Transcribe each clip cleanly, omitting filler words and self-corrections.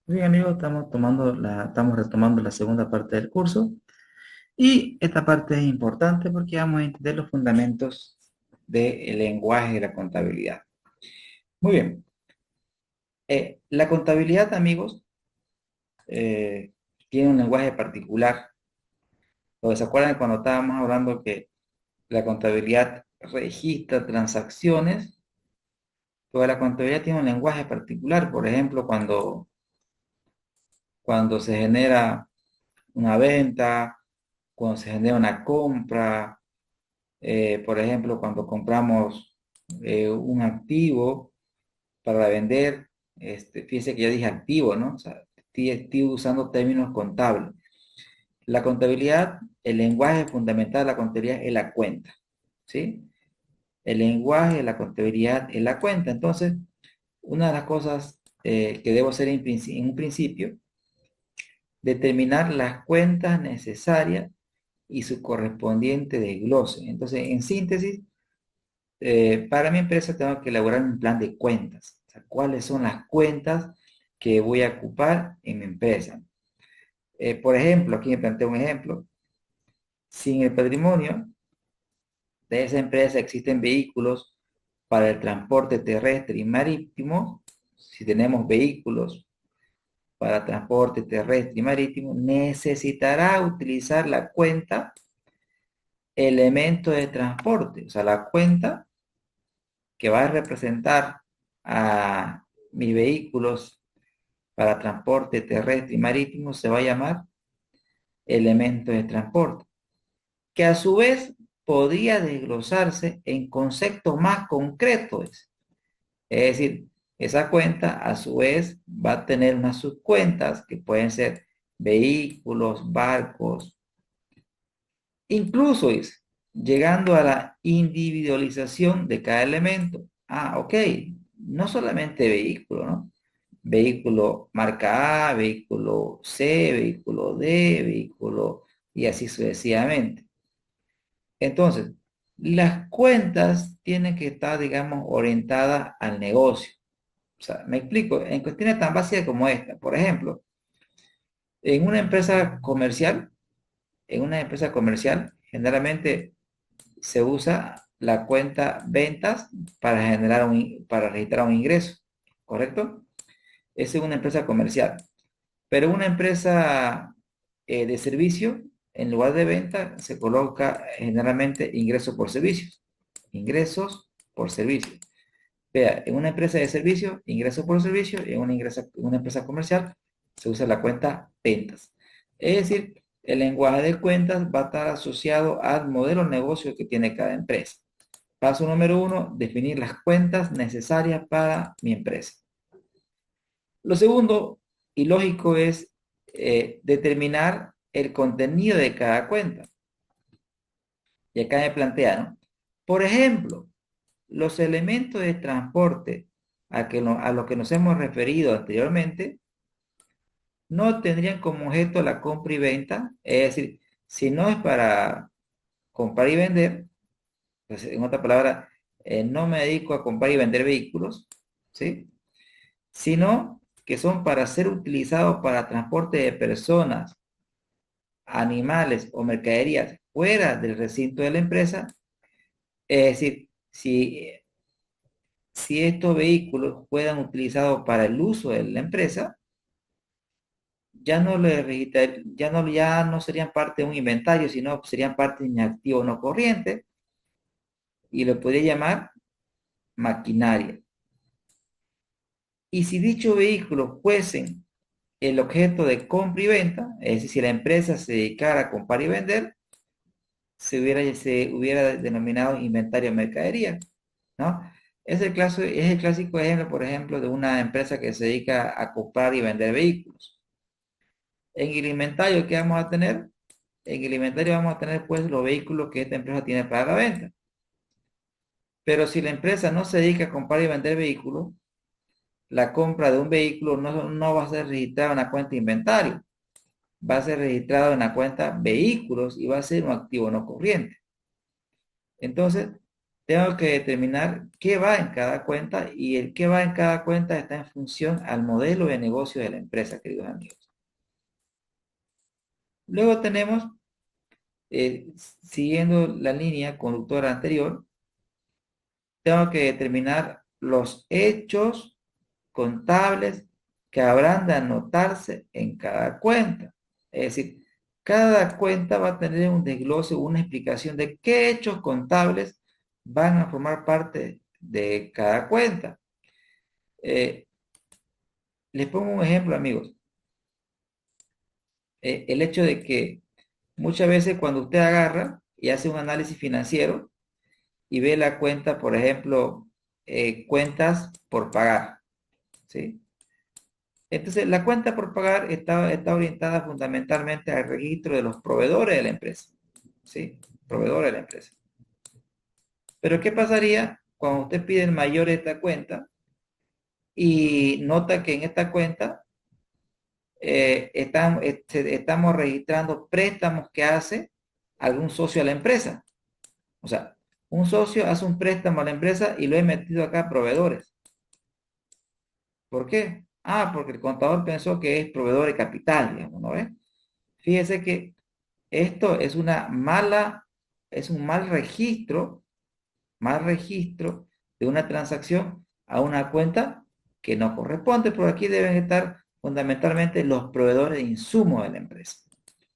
Bien, amigos, estamos retomando la segunda parte del curso y esta parte es importante porque vamos a entender los fundamentos del lenguaje de la contabilidad. Muy bien. La contabilidad, amigos, eh, tiene un lenguaje particular. ¿Se acuerdan cuando estábamos hablando que la contabilidad registra transacciones? Pues la contabilidad tiene un lenguaje particular. Por ejemplo, cuando se genera una venta, cuando se genera una compra, por ejemplo, cuando compramos un activo para vender, fíjese que ya dije activo, ¿no? O sea, estoy usando términos contables. La contabilidad, el lenguaje fundamental de la contabilidad es la cuenta, ¿sí? El lenguaje de la contabilidad es la cuenta. Entonces, una de las cosas que debo hacer en un principio, determinar las cuentas necesarias y su correspondiente desglose. Entonces, en síntesis, para mi empresa tengo que elaborar un plan de cuentas. O sea, cuáles son las cuentas que voy a ocupar en mi empresa. Por ejemplo, aquí me planteo un ejemplo. Si en el patrimonio de esa empresa existen vehículos para el transporte terrestre y marítimo, si tenemos vehículos para transporte terrestre y marítimo, necesitará utilizar la cuenta elemento de transporte, o sea, la cuenta que va a representar a mis vehículos para transporte terrestre y marítimo se va a llamar elemento de transporte, que a su vez podría desglosarse en conceptos más concretos. Es decir, esa cuenta a su vez va a tener unas subcuentas que pueden ser vehículos, barcos, incluso llegando a la individualización de cada elemento. Ah, ok, no solamente vehículo, ¿no? Vehículo marca A, vehículo C, vehículo D, vehículo y así sucesivamente. Entonces, las cuentas tienen que estar, digamos, orientadas al negocio. O sea, me explico, en cuestiones tan básicas como esta. Por ejemplo, en una empresa comercial, generalmente se usa la cuenta ventas para registrar un ingreso, ¿correcto? Es una empresa comercial. Pero una empresa de servicio, en lugar de venta, se coloca generalmente ingresos por servicios. Ingresos por servicios. Vea, en una empresa de servicio, ingresos por servicio, y en una empresa comercial se usa la cuenta ventas. Es decir, el lenguaje de cuentas va a estar asociado al modelo de negocio que tiene cada empresa. Paso número uno, definir las cuentas necesarias para mi empresa. Lo segundo y lógico es determinar el contenido de cada cuenta. Y acá me plantea, ¿no? Por ejemplo, los elementos de transporte a los que nos hemos referido anteriormente no tendrían como objeto la compra y venta. Es decir, si no es para comprar y vender, pues en otra palabra, no me dedico a comprar y vender vehículos, ¿sí? Sino que son para ser utilizados para transporte de personas, animales o mercaderías fuera del recinto de la empresa. Es decir, si estos vehículos fueran utilizados para el uso de la empresa, ya no serían parte de un inventario, sino serían parte de un activo no corriente y lo podría llamar maquinaria. Y si dichos vehículos fuesen el objeto de compra y venta, es decir, si la empresa se dedicara a comprar y vender, se hubiera denominado inventario de mercadería, ¿no? Es el clásico ejemplo, por ejemplo, de una empresa que se dedica a comprar y vender vehículos. En el inventario, ¿qué vamos a tener? En el inventario vamos a tener, pues, los vehículos que esta empresa tiene para la venta. Pero si la empresa no se dedica a comprar y vender vehículos, la compra de un vehículo no va a ser registrada en la cuenta inventario, va a ser registrado en la cuenta vehículos y va a ser un activo no corriente. Entonces, tengo que determinar qué va en cada cuenta y el qué va en cada cuenta está en función al modelo de negocio de la empresa, queridos amigos. Luego tenemos, eh, siguiendo la línea conductora anterior, tengo que determinar los hechos contables que habrán de anotarse en cada cuenta. Es decir, cada cuenta va a tener un desglose, una explicación de qué hechos contables van a formar parte de cada cuenta. Eh, Les pongo un ejemplo, amigos. El hecho de que muchas veces cuando usted agarra y hace un análisis financiero y ve la cuenta, por ejemplo, cuentas por pagar, ¿sí? Entonces, la cuenta por pagar está orientada fundamentalmente al registro de los proveedores de la empresa, ¿sí? Proveedores de la empresa. Pero, ¿qué pasaría cuando usted pide el mayor de esta cuenta y nota que en esta cuenta estamos registrando préstamos que hace algún socio a la empresa? O sea, un socio hace un préstamo a la empresa y lo he metido acá a proveedores. ¿Por qué? Ah, porque el contador pensó que es proveedor de capital, digamos, ¿no ve? Fíjese que esto es un mal registro de una transacción a una cuenta que no corresponde, porque aquí deben estar fundamentalmente los proveedores de insumos de la empresa.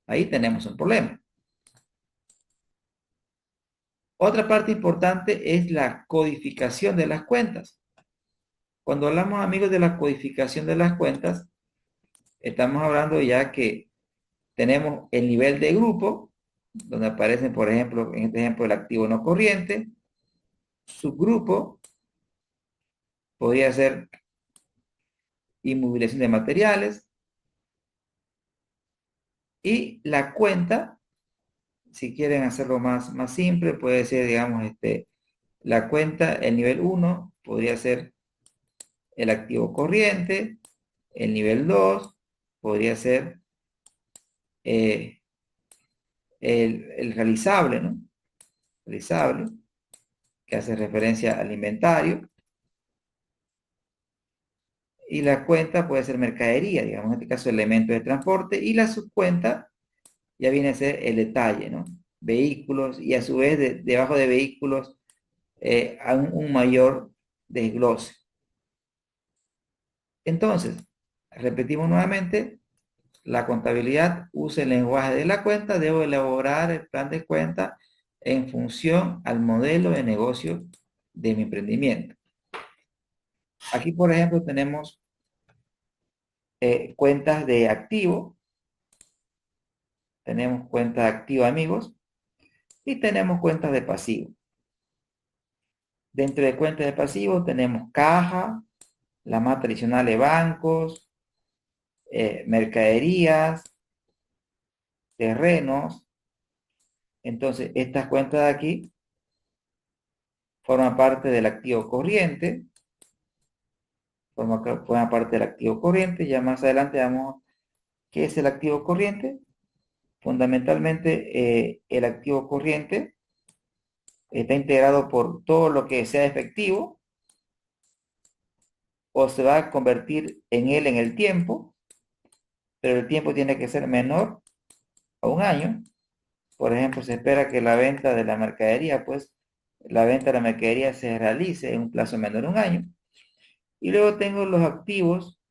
Ahí tenemos un problema. Otra parte importante es la codificación de las cuentas. Cuando hablamos, amigos, de la codificación de las cuentas, estamos hablando ya que tenemos el nivel de grupo, donde aparecen, por ejemplo, en este ejemplo, el activo no corriente. Subgrupo podría ser inmovilización de materiales. Y la cuenta, si quieren hacerlo más simple, puede ser, digamos, la cuenta, el nivel uno podría ser el activo corriente. El nivel 2 podría ser eh, el realizable, ¿no? Realizable, que hace referencia al inventario. Y la cuenta puede ser mercadería, digamos, en este caso elementos de transporte. Y la subcuenta ya viene a ser el detalle, ¿no? Vehículos y a su vez debajo de vehículos un mayor desglose. Entonces, repetimos nuevamente, la contabilidad usa el lenguaje de la cuenta, debo elaborar el plan de cuenta en función al modelo de negocio de mi emprendimiento. Aquí, por ejemplo, tenemos cuentas de activo, tenemos cuentas de activo, amigos, y tenemos cuentas de pasivo. Dentro de cuentas de pasivo tenemos caja, la más tradicional de bancos, mercaderías, terrenos. Entonces, estas cuentas de aquí forman parte del activo corriente, forman parte del activo corriente. Ya más adelante vamos, ¿qué es el activo corriente? Fundamentalmente, el activo corriente está integrado por todo lo que sea efectivo o se va a convertir en él en el tiempo, pero el tiempo tiene que ser menor a un año. Por ejemplo, se espera que la venta de la mercadería, pues, la venta de la mercadería se realice en un plazo menor a un año. Y luego tengo los activos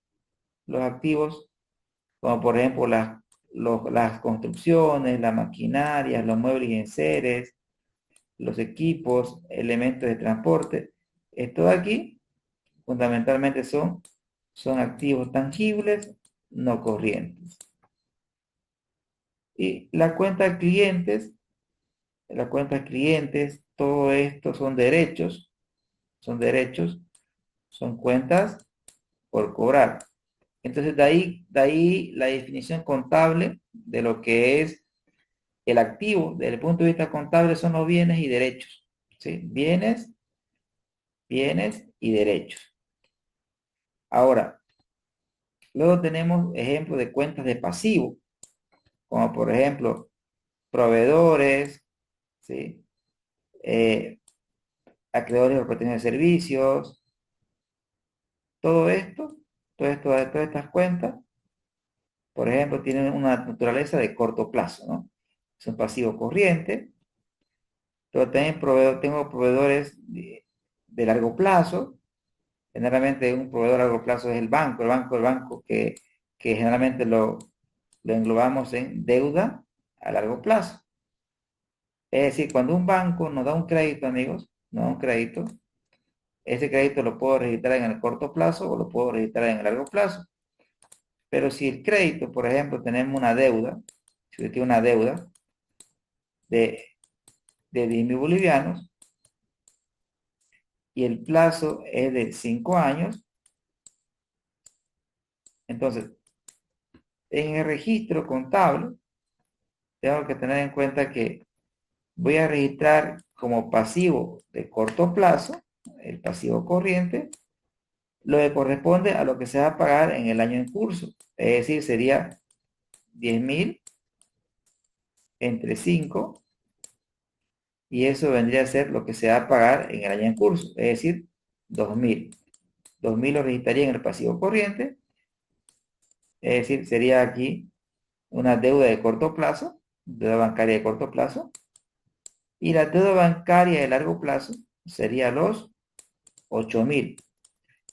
como por ejemplo las construcciones, la maquinaria, los muebles y enseres, los equipos, elementos de transporte. Esto de aquí fundamentalmente son activos tangibles, no corrientes. Y la cuenta clientes, todo esto son cuentas por cobrar. Entonces, de ahí la definición contable de lo que es el activo, desde el punto de vista contable, son los bienes y derechos. ¿Sí? Bienes y derechos. Ahora, luego tenemos ejemplos de cuentas de pasivo, como por ejemplo, proveedores, ¿sí? acreedores por prestación de servicios, todo esto, todas estas cuentas, por ejemplo, tienen una naturaleza de corto plazo, ¿no? Es un pasivo corriente, pero también tengo proveedores de largo plazo. Generalmente un proveedor a largo plazo es el banco que generalmente lo englobamos en deuda a largo plazo. Es decir, cuando un banco nos da un crédito, amigos, nos da un crédito, ese crédito lo puedo registrar en el corto plazo o lo puedo registrar en el largo plazo. Pero si el crédito, por ejemplo, tenemos una deuda, si usted tiene una deuda de, de 10.000 bolivianos y el plazo es de 5 años, entonces en el registro contable tengo que tener en cuenta que voy a registrar como pasivo de corto plazo, el pasivo corriente, lo que corresponde a lo que se va a pagar en el año en curso. Es decir, sería 10.000 entre 5 y eso vendría a ser lo que se va a pagar en el año en curso. Es decir, 2.000. 2.000 lo registraría en el pasivo corriente. Es decir, sería aquí una deuda de corto plazo, deuda bancaria de corto plazo. Y la deuda bancaria de largo plazo sería los 8.000.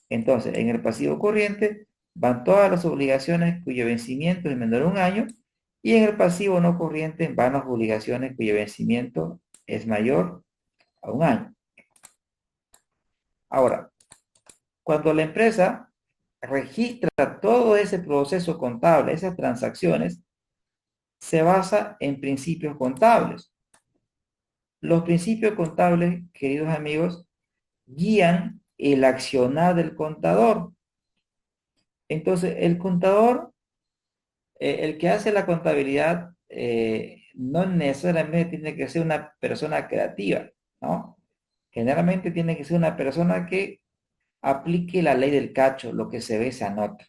Entonces, en el pasivo corriente van todas las obligaciones cuyo vencimiento es menor a un año y en el pasivo no corriente van las obligaciones cuyo vencimiento es mayor a un año. Ahora, cuando la empresa registra todo ese proceso contable, esas transacciones, se basa en principios contables. Los principios contables, queridos amigos, guían el accionar del contador. Entonces, el contador, el que hace la contabilidad, no necesariamente tiene que ser una persona creativa, ¿no? Generalmente tiene que ser una persona que aplique la ley del cacho, lo que se ve se anota,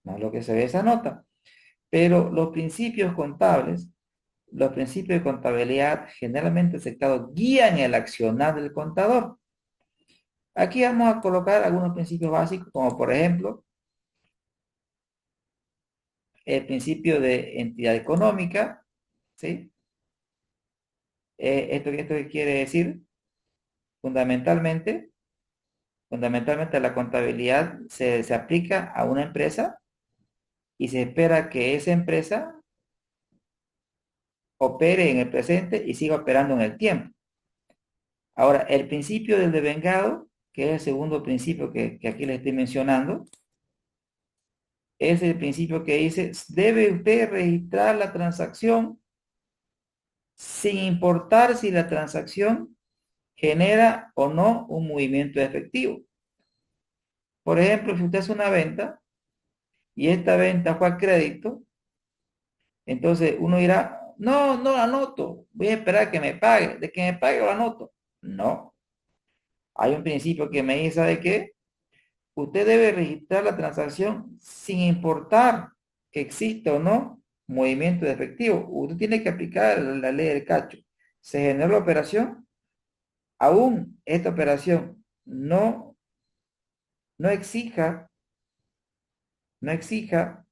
¿no? Lo que se ve se anota. Pero los principios contables, los principios de contabilidad generalmente aceptados guían el accionar del contador. Aquí vamos a colocar algunos principios básicos, como por ejemplo, el principio de entidad económica, ¿sí? ¿Esto qué quiere decir? Fundamentalmente, fundamentalmente la contabilidad se aplica a una empresa y se espera que esa empresa opere en el presente y siga operando en el tiempo. Ahora, el principio del devengado, que es el segundo principio que aquí les estoy mencionando, es el principio que dice, debe usted registrar la transacción sin importar si la transacción genera o no un movimiento efectivo. Por ejemplo, si usted hace una venta y esta venta fue a crédito, entonces uno dirá, no, no la anoto, voy a esperar que me pague, de que me pague lo anoto. No, hay un principio que me dice de que usted debe registrar la transacción sin importar que exista o no movimiento de efectivo. Usted tiene que aplicar la ley del cacho. Se generó la operación, aún esta operación no exija, no exija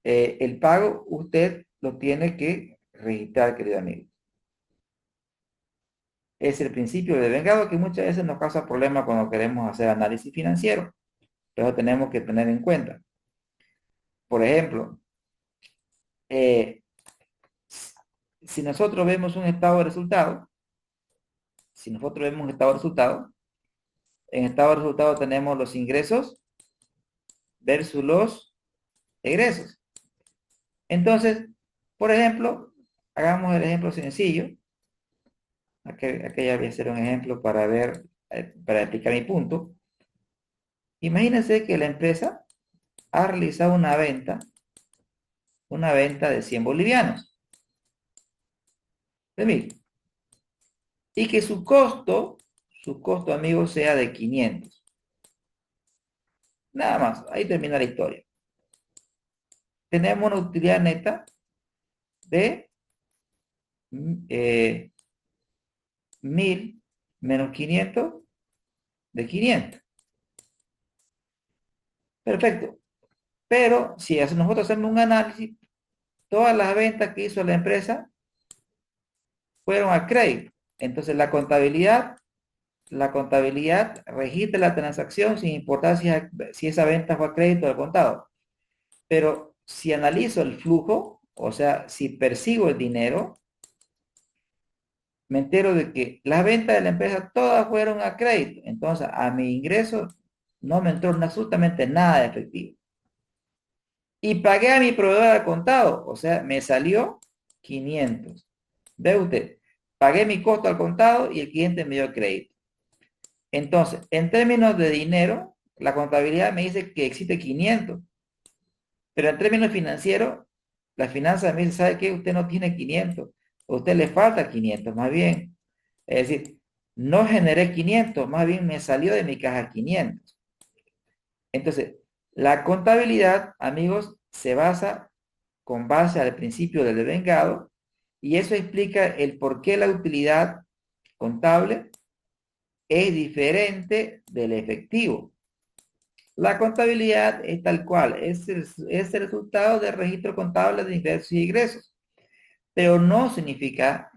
el pago, usted lo tiene que registrar, querido amigo. Es el principio de vengado que muchas veces nos causa problemas cuando queremos hacer análisis financiero. Eso tenemos que tener en cuenta. Por ejemplo, eh, si nosotros vemos un estado de resultado, si nosotros vemos un estado de resultado, en estado de resultado tenemos los ingresos versus los egresos. Entonces, por ejemplo, hagamos el ejemplo sencillo. Aquí ya voy a hacer un ejemplo para ver, para explicar mi punto. Imagínense que la empresa ha realizado una venta de 100 bolivianos, de 1.000, y que su costo, amigo, sea de 500. Nada más, ahí termina la historia. Tenemos una utilidad neta de 1.000 menos 500 de 500. Perfecto. Pero si nosotros hacemos un análisis, todas las ventas que hizo la empresa fueron a crédito. Entonces la contabilidad registra la transacción sin importar si esa venta fue a crédito o al contado. Pero si analizo el flujo, o sea, si persigo el dinero, me entero de que las ventas de la empresa todas fueron a crédito. Entonces, a mi ingreso no me entró absolutamente nada de efectivo. Y pagué a mi proveedor al contado, o sea, me salió 500. Ve usted, pagué mi costo al contado y el cliente me dio el crédito. Entonces, en términos de dinero, la contabilidad me dice que existe 500, pero en términos financieros, la finanza me dice, ¿sabe qué? Usted no tiene 500, a usted le falta 500, más bien. Es decir, no generé 500, más bien me salió de mi caja 500. Entonces, la contabilidad, amigos, se basa con base al principio del devengado, y eso explica el por qué la utilidad contable es diferente del efectivo. La contabilidad es tal cual, es el resultado del registro contable de ingresos y egresos, pero no significa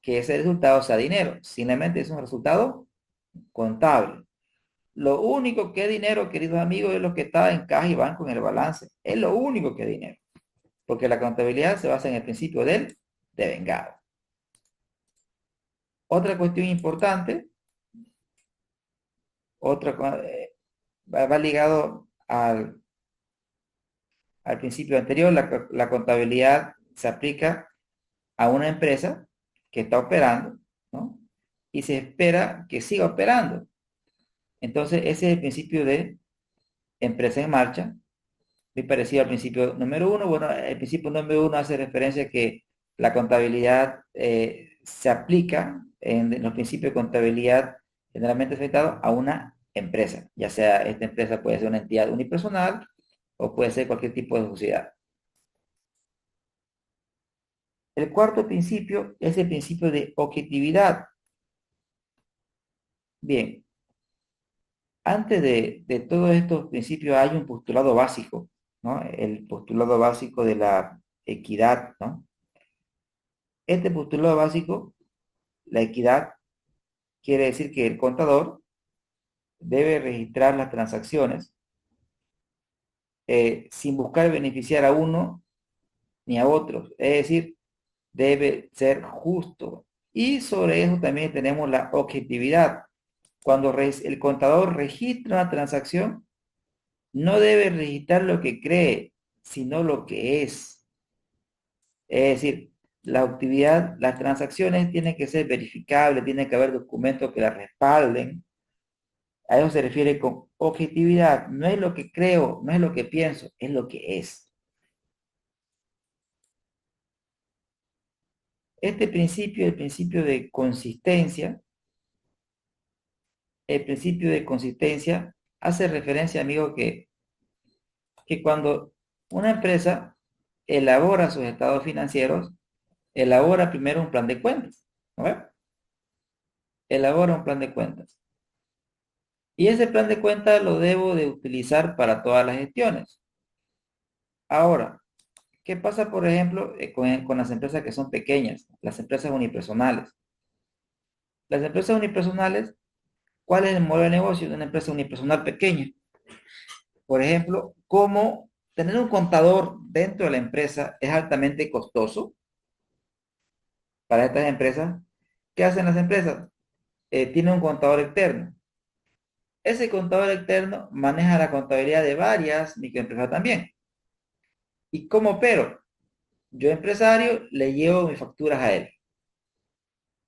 que ese resultado sea dinero, simplemente es un resultado contable. Lo único que es dinero, queridos amigos, es lo que está en caja y banco en el balance. Es lo único que es dinero, porque la contabilidad se basa en el principio del devengado. Otra cuestión importante, va ligado al principio anterior. La contabilidad se aplica a una empresa que está operando, ¿no? Y se espera que siga operando. Entonces, ese es el principio de empresa en marcha, muy parecido al principio número uno. Bueno, el principio número uno hace referencia a que la contabilidad se aplica en los principios de contabilidad generalmente afectados a una empresa, ya sea esta empresa puede ser una entidad unipersonal o puede ser cualquier tipo de sociedad. El cuarto principio es el principio de objetividad. Bien, antes de todos estos principios hay un postulado básico, ¿no? El postulado básico de la equidad, ¿no? Este postulado básico, la equidad, quiere decir que el contador debe registrar las transacciones sin buscar beneficiar a uno ni a otros. Es decir, debe ser justo. Y sobre eso también tenemos la objetividad. Cuando el contador registra una transacción, no debe registrar lo que cree, sino lo que es. Es decir, la actividad, las transacciones tienen que ser verificables, tiene que haber documentos que las respalden. A eso se refiere con objetividad. No es lo que creo, no es lo que pienso, es lo que es. Este principio, el principio de consistencia, hace referencia, amigo, que cuando una empresa elabora sus estados financieros, elabora primero un plan de cuentas, ¿no? Elabora un plan de cuentas. Y ese plan de cuentas lo debo de utilizar para todas las gestiones. Ahora, ¿qué pasa, por ejemplo, con las empresas que son pequeñas, las empresas unipersonales? Las empresas unipersonales, ¿cuál es el modelo de negocio de una empresa unipersonal pequeña? Por ejemplo, ¿cómo tener un contador dentro de la empresa es altamente costoso para estas empresas? ¿Qué hacen las empresas? Tienen un contador externo. Ese contador externo maneja la contabilidad de varias microempresas también. ¿Y cómo opero? Yo, empresario, le llevo mis facturas a él.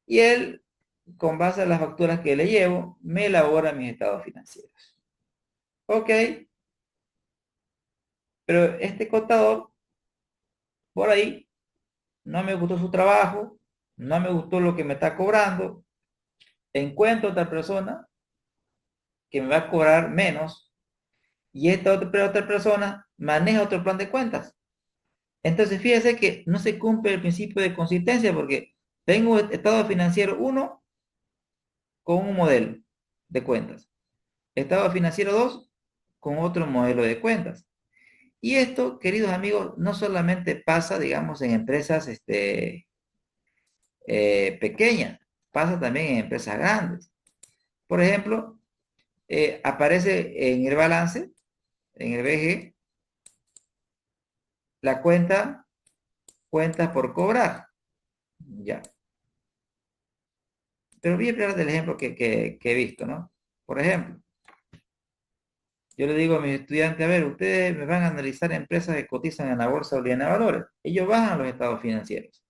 Y él, con base a las facturas que le llevo, me elabora mis estados financieros. Ok, pero este contador, por ahí, no me gustó su trabajo, no me gustó lo que me está cobrando, encuentro otra persona que me va a cobrar menos y esta otra persona maneja otro plan de cuentas. Entonces, fíjese que no se cumple el principio de consistencia porque tengo estado financiero uno con un modelo de cuentas. estado financiero 2 con otro modelo de cuentas. Y esto, queridos amigos, no solamente pasa, digamos, en empresas pequeñas, pasa también en empresas grandes. Por ejemplo, aparece en el balance, en el BG, la cuentas por cobrar. Ya. Pero voy a hablar del ejemplo que he visto, ¿no? Por ejemplo, yo le digo a mis estudiantes, a ver, ustedes me van a analizar empresas que cotizan en la Bolsa Boliviana de Valores. Ellos bajan los estados financieros.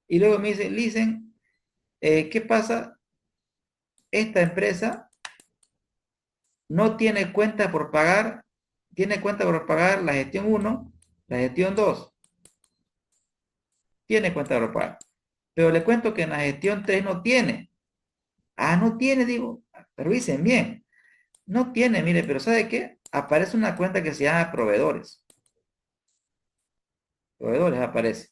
Y luego me dicen, ¿qué pasa? Esta empresa no tiene cuenta por pagar, tiene cuenta por pagar la gestión 1, la gestión 2, tiene cuenta por pagar. Pero le cuento que en la gestión 3 no tiene. Ah, no tiene, digo, pero dicen bien. No tiene, mire, pero ¿sabe qué? Aparece una cuenta que se llama proveedores. Proveedores aparece.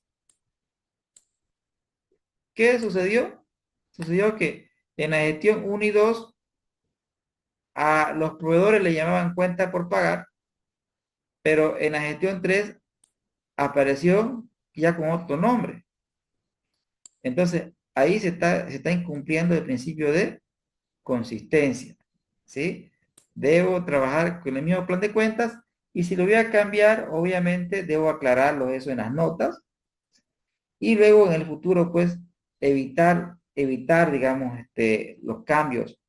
¿Qué sucedió? Sucedió que en la gestión 1 y 2 a los proveedores le llamaban cuenta por pagar, pero en la gestión 3 apareció ya con otro nombre. Entonces, ahí se está incumpliendo el principio de consistencia, ¿sí? Debo trabajar con el mismo plan de cuentas y si lo voy a cambiar, obviamente debo aclararlo eso en las notas y luego en el futuro, pues, evitar, digamos, los cambios,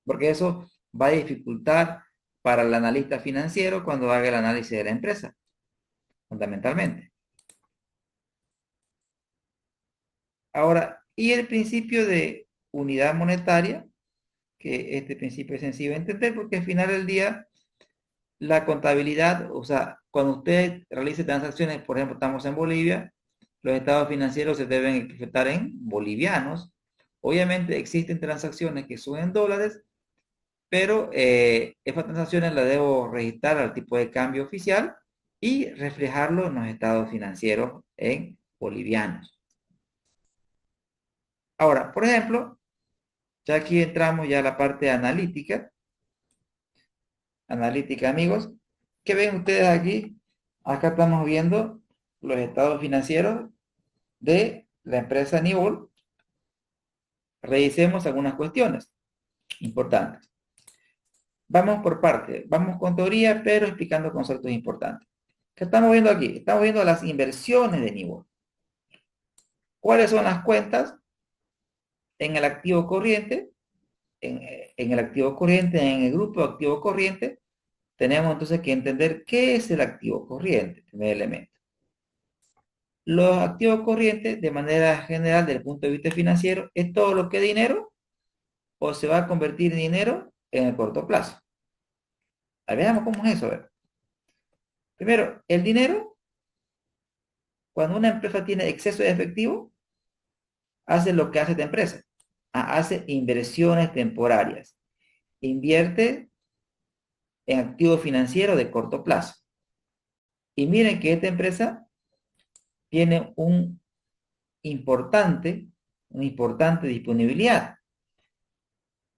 porque eso va a dificultar para el analista financiero cuando haga el análisis de la empresa, fundamentalmente. Ahora, y el principio de unidad monetaria, que este principio es sencillo de entender porque al final del día la contabilidad, o sea, cuando usted realice transacciones, por ejemplo, estamos en Bolivia, los estados financieros se deben interpretar en bolivianos. Obviamente existen transacciones que son en dólares, pero esas transacciones las debo registrar al tipo de cambio oficial y reflejarlo en los estados financieros en bolivianos. Ahora, por ejemplo, ya aquí entramos ya a la parte analítica. Analítica, amigos. ¿Qué ven ustedes aquí? Acá estamos viendo los estados financieros de la empresa Nibol. Revisemos algunas cuestiones importantes. Vamos por parte, vamos con teoría, pero explicando conceptos importantes. ¿Qué estamos viendo aquí? Estamos viendo las inversiones de Nibol. ¿Cuáles son las cuentas en el activo corriente? En el activo corriente, en el grupo de activo corriente, tenemos entonces que entender qué es el activo corriente, primer elemento. Los activos corrientes, de manera general, desde el punto de vista financiero, es todo lo que es dinero o se va a convertir en dinero en el corto plazo. A ver, veamos cómo es eso. A ver. Primero, el dinero, cuando una empresa tiene exceso de efectivo, hace lo que hace esta empresa. Hace inversiones temporarias. Invierte en activos financieros de corto plazo. Y miren que esta empresa tiene una importante disponibilidad.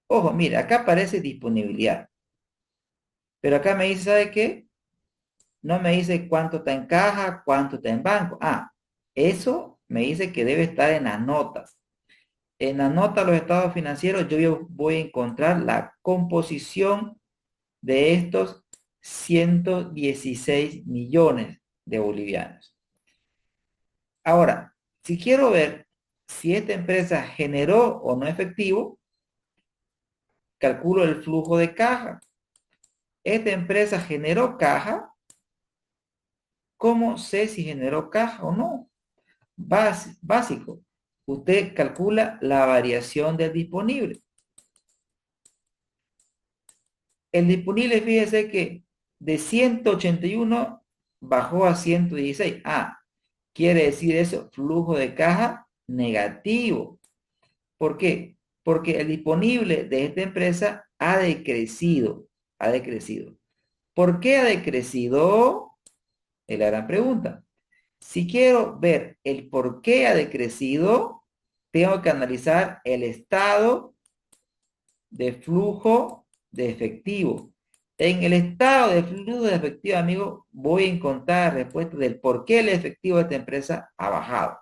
Ojo, mira, acá aparece disponibilidad. Pero acá me dice, ¿sabe qué? No me dice cuánto está en caja, cuánto está en banco. Eso me dice que debe estar en las notas. En la nota de los estados financieros yo voy a encontrar la composición de estos 116 millones de bolivianos. Ahora, si quiero ver si esta empresa generó o no efectivo, calculo el flujo de caja. Esta empresa generó caja. ¿Cómo sé si generó caja o no? Básico. Usted calcula la variación del disponible. El disponible, fíjese que de 181 bajó a 116. Quiere decir eso, flujo de caja negativo. ¿Por qué? Porque el disponible de esta empresa ha decrecido. Ha decrecido. ¿Por qué ha decrecido? Es la gran pregunta. Si quiero ver el por qué ha decrecido, tengo que analizar el estado de flujo de efectivo. En el estado de flujo de efectivo, amigo, voy a encontrar respuesta del por qué el efectivo de esta empresa ha bajado.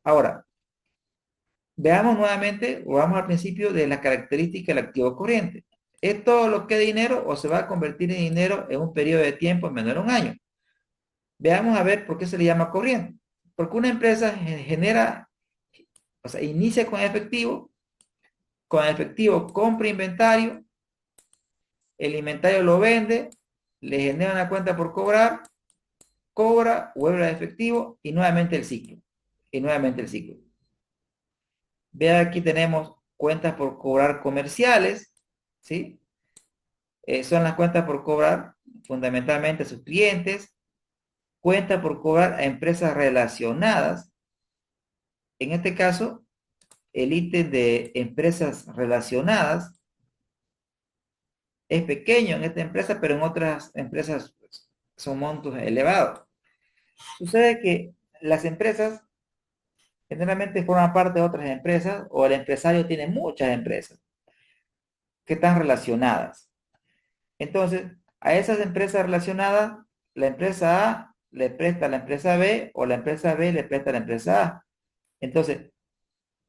Ahora, veamos nuevamente, o vamos al principio de las características del activo corriente. ¿Es todo lo que es dinero o se va a convertir en dinero en un periodo de tiempo menor a un año? Veamos a ver por qué se le llama corriente. Porque una empresa genera, o sea, inicia con efectivo compra inventario, el inventario lo vende, le genera una cuenta por cobrar, cobra, vuelve a efectivo y nuevamente el ciclo. Y nuevamente el ciclo. Vea, aquí tenemos cuentas por cobrar comerciales, ¿sí? Son las cuentas por cobrar fundamentalmente a sus clientes, cuentas por cobrar a empresas relacionadas. En este caso, el ítem de empresas relacionadas es pequeño en esta empresa, pero en otras empresas pues, son montos elevados. Sucede que las empresas generalmente forman parte de otras empresas o el empresario tiene muchas empresas que están relacionadas. Entonces, a esas empresas relacionadas, la empresa A le presta a la empresa B o la empresa B le presta a la empresa A. Entonces,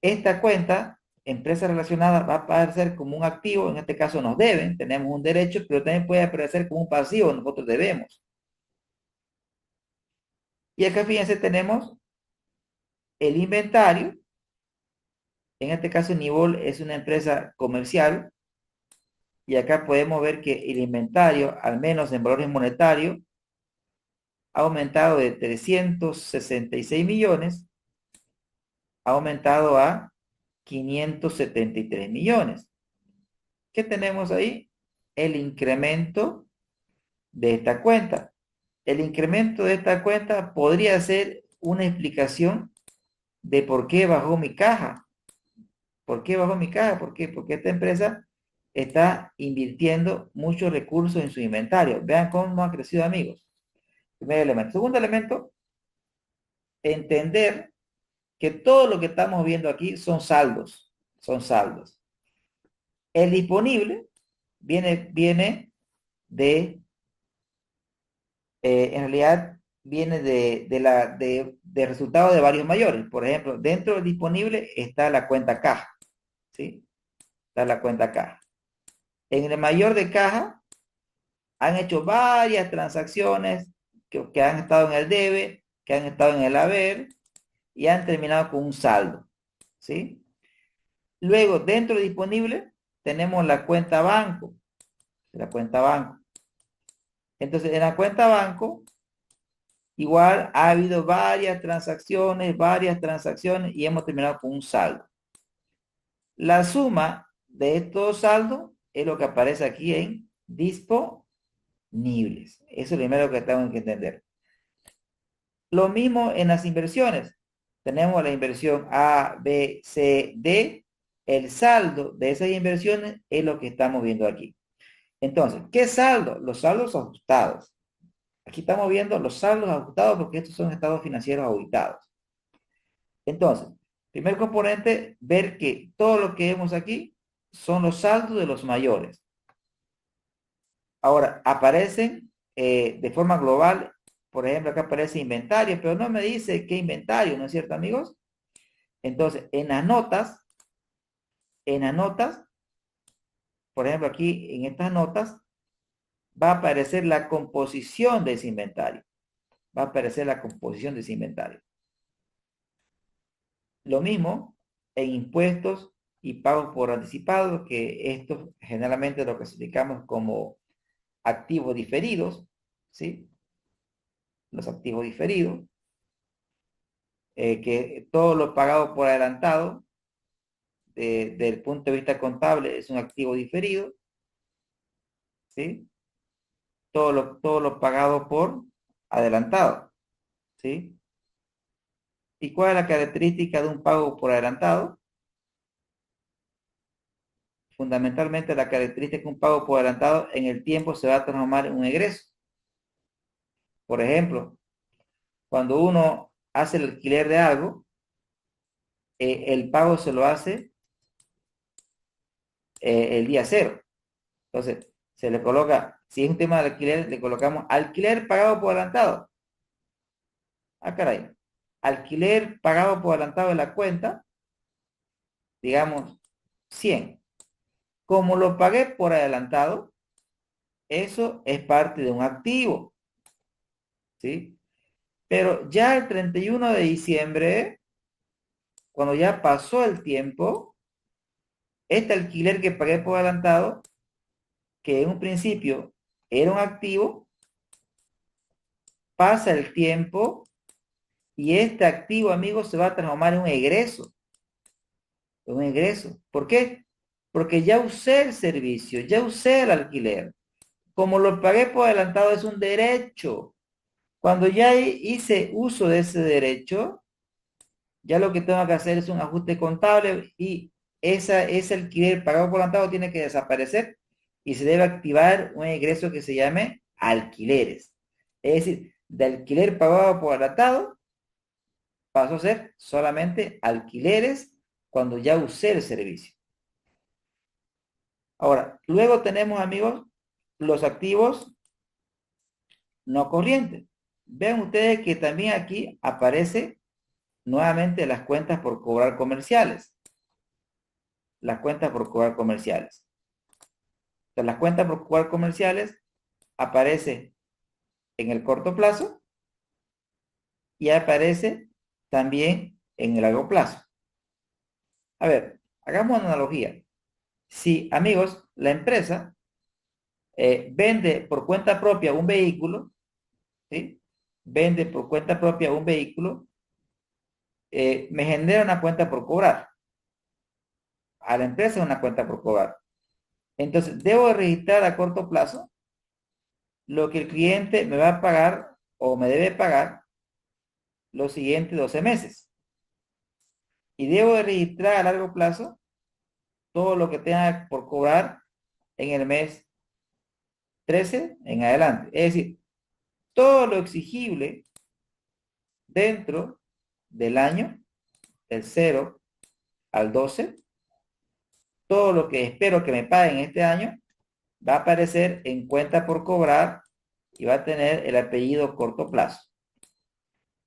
esta cuenta, empresa relacionada, va a aparecer como un activo, en este caso nos deben, tenemos un derecho, pero también puede aparecer como un pasivo, nosotros debemos. Y acá fíjense, tenemos el inventario, en este caso Nibol es una empresa comercial, y acá podemos ver que el inventario, al menos en valores monetarios, ha aumentado de 366 millones, ha aumentado a 573 millones. ¿Qué tenemos ahí? El incremento de esta cuenta. El incremento de esta cuenta podría ser una explicación de por qué bajó mi caja. ¿Por qué bajó mi caja? ¿Por qué? Porque esta empresa está invirtiendo muchos recursos en su inventario. Vean cómo ha crecido, amigos. Primer elemento. Segundo elemento, entender que todo lo que estamos viendo aquí son saldos. Son saldos. El disponible viene de, en realidad, viene de resultados de varios mayores. Por ejemplo, dentro del disponible está la cuenta caja. ¿Sí? Está la cuenta caja. En el mayor de caja han hecho varias transacciones que han estado en el debe, que han estado en el haber y han terminado con un saldo. ¿Sí? Luego, dentro del disponible, tenemos la cuenta banco. La cuenta banco. Entonces, en la cuenta banco, igual ha habido varias transacciones y hemos terminado con un saldo. La suma de estos saldos es lo que aparece aquí en disponibles. Eso es lo primero que tengo que entender. Lo mismo en las inversiones. Tenemos la inversión A, B, C, D. El saldo de esas inversiones es lo que estamos viendo aquí. Entonces, ¿qué saldo? Los saldos ajustados. Aquí estamos viendo los saldos ajustados porque estos son estados financieros auditados. Entonces, primer componente, ver que todo lo que vemos aquí son los saldos de los mayores. Ahora, aparecen de forma global, por ejemplo, acá aparece inventario, pero no me dice qué inventario, ¿no es cierto, amigos? Entonces, en las notas, por ejemplo, aquí en estas notas, va a aparecer la composición de ese inventario. Va a aparecer la composición de ese inventario. Lo mismo en impuestos y pagos por anticipado, que esto generalmente lo clasificamos como activos diferidos, ¿sí? Los activos diferidos, que todo lo pagado por adelantado, desde el punto de vista contable, es un activo diferido, ¿sí? Todo lo pagado por adelantado, ¿sí? ¿Y cuál es la característica de un pago por adelantado? Fundamentalmente la característica de un pago por adelantado en el tiempo se va a transformar en un egreso. Por ejemplo, cuando uno hace el alquiler de algo, el pago se lo hace el día cero. Entonces, se le coloca, si es un tema de alquiler, le colocamos alquiler pagado por adelantado. Ah, caray. Alquiler pagado por adelantado de la cuenta, digamos, 100. Como lo pagué por adelantado, eso es parte de un activo, ¿sí? Pero ya el 31 de diciembre, cuando ya pasó el tiempo, este alquiler que pagué por adelantado, que en un principio era un activo, pasa el tiempo y este activo, amigos, se va a transformar en un egreso. Un egreso. ¿Por qué? Porque ya usé el servicio, ya usé el alquiler. Como lo pagué por adelantado, es un derecho. Cuando ya hice uso de ese derecho, ya lo que tengo que hacer es un ajuste contable y ese alquiler pagado por adelantado tiene que desaparecer y se debe activar un egreso que se llame alquileres. Es decir, de alquiler pagado por adelantado pasó a ser solamente alquileres cuando ya usé el servicio. Ahora, luego tenemos, amigos, los activos no corrientes. Vean ustedes que también aquí aparece nuevamente las cuentas por cobrar comerciales. Las cuentas por cobrar comerciales. Entonces, las cuentas por cobrar comerciales aparece en el corto plazo y aparece también en el largo plazo. A ver, hagamos una analogía. Si, amigos, la empresa vende por cuenta propia un vehículo, ¿sí? Vende por cuenta propia un vehículo, me genera una cuenta por cobrar. A la empresa una cuenta por cobrar. Entonces, debo registrar a corto plazo lo que el cliente me va a pagar o me debe pagar los siguientes 12 meses. Y debo de registrar a largo plazo todo lo que tenga por cobrar en el mes 13 en adelante. Es decir, todo lo exigible dentro del año, del 0 al 12, todo lo que espero que me paguen este año, va a aparecer en cuenta por cobrar y va a tener el apellido corto plazo.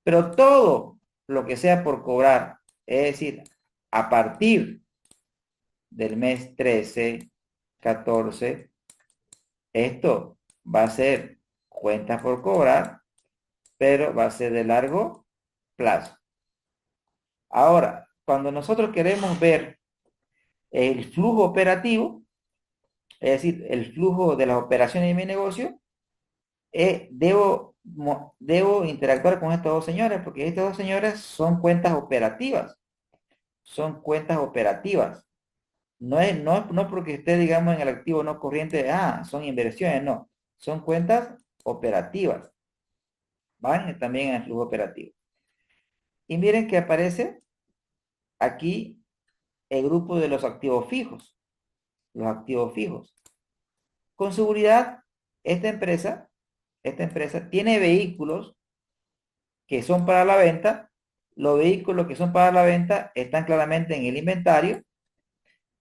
Pero todo lo que sea por cobrar, es decir, a partir del mes 13, 14, esto va a ser cuentas por cobrar, pero va a ser de largo plazo. Ahora, cuando nosotros queremos ver el flujo operativo, es decir, el flujo de las operaciones de mi negocio, debo interactuar con estas dos señoras, porque estas dos señoras son cuentas operativas. Son cuentas operativas. No porque esté, digamos, en el activo no corriente, son inversiones, no. Son cuentas operativas. Van también en el flujo operativo. Y miren que aparece aquí el grupo de los activos fijos. Los activos fijos. Con seguridad, esta empresa tiene vehículos que son para la venta. Los vehículos que son para la venta están claramente en el inventario,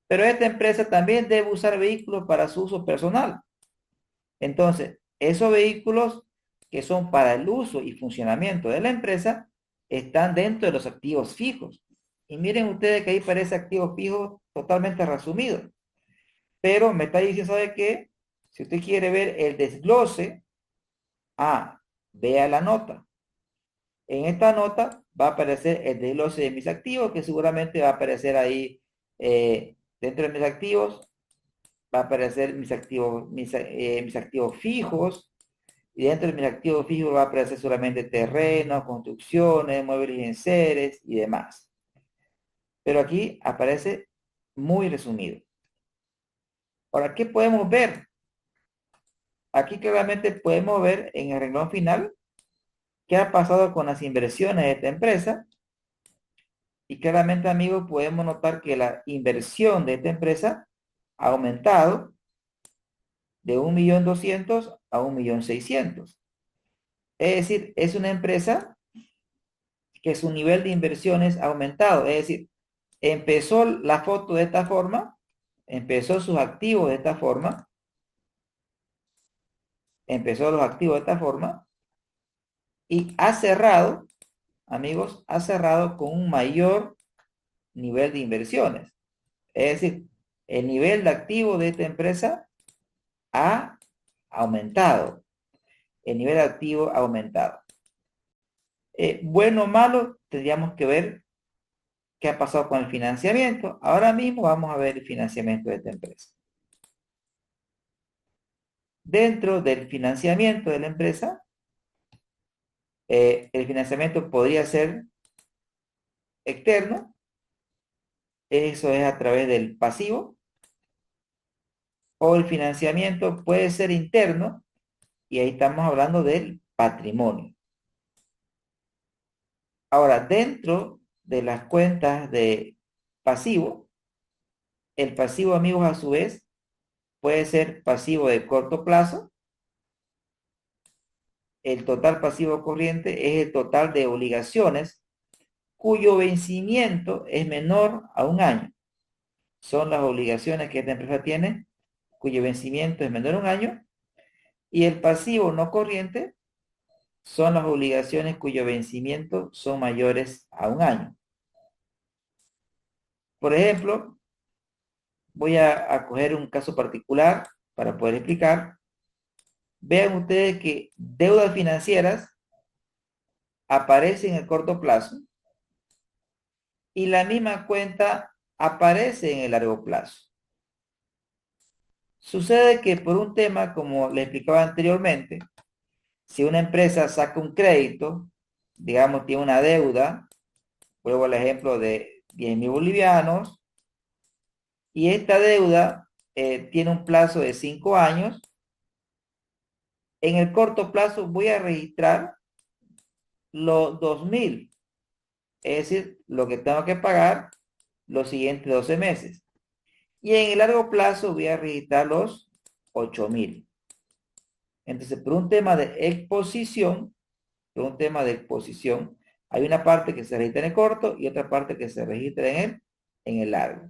pero esta empresa también debe usar vehículos para su uso personal. Entonces, esos vehículos que son para el uso y funcionamiento de la empresa están dentro de los activos fijos. Y miren ustedes que ahí parece activos fijos totalmente resumido. Pero me está diciendo, ¿sabe qué? Si usted quiere ver el desglose, vea la nota. En esta nota va a aparecer el desglose de mis activos, que seguramente va a aparecer ahí dentro de mis activos. Va a aparecer mis activos fijos. Y dentro de mis activos fijos va a aparecer solamente terrenos, construcciones, muebles y enseres y demás. Pero aquí aparece muy resumido. Ahora, ¿qué podemos ver? Aquí claramente podemos ver en el renglón final qué ha pasado con las inversiones de esta empresa. Y claramente, amigos, podemos notar que la inversión de esta empresa ha aumentado de 1.200.000 a 1.600.000. Es decir, es una empresa que su nivel de inversiones ha aumentado. Es decir, empezó la foto de esta forma, empezó sus activos de esta forma, empezó los activos de esta forma y ha cerrado, amigos, ha cerrado con un mayor nivel de inversiones. Es decir, el nivel de activo de esta empresa ha aumentado. El nivel de activo ha aumentado. Bueno o malo, tendríamos que ver qué ha pasado con el financiamiento. Ahora mismo vamos a ver el financiamiento de esta empresa. Dentro del financiamiento de la empresa, el financiamiento podría ser externo, eso es a través del pasivo, o el financiamiento puede ser interno, y ahí estamos hablando del patrimonio. Ahora, dentro de las cuentas de pasivo, el pasivo, amigos, a su vez, puede ser pasivo de corto plazo. El total pasivo corriente es el total de obligaciones cuyo vencimiento es menor a un año. Son las obligaciones que esta empresa tiene, cuyo vencimiento es menor a un año. Y el pasivo no corriente son las obligaciones cuyo vencimiento son mayores a un año. Por ejemplo, voy a coger un caso particular para poder explicar. Vean ustedes que deudas financieras aparecen en el corto plazo y la misma cuenta aparece en el largo plazo. Sucede que por un tema, como les explicaba anteriormente, si una empresa saca un crédito, digamos, tiene una deuda, vuelvo al ejemplo de 10.000 bolivianos, y esta deuda tiene un plazo de 5 años, en el corto plazo voy a registrar los 2.000, es decir, lo que tengo que pagar los siguientes 12 meses. Y en el largo plazo voy a registrar los 8.000. Entonces, por un tema de exposición, hay una parte que se registra en el corto y otra parte que se registra en el largo.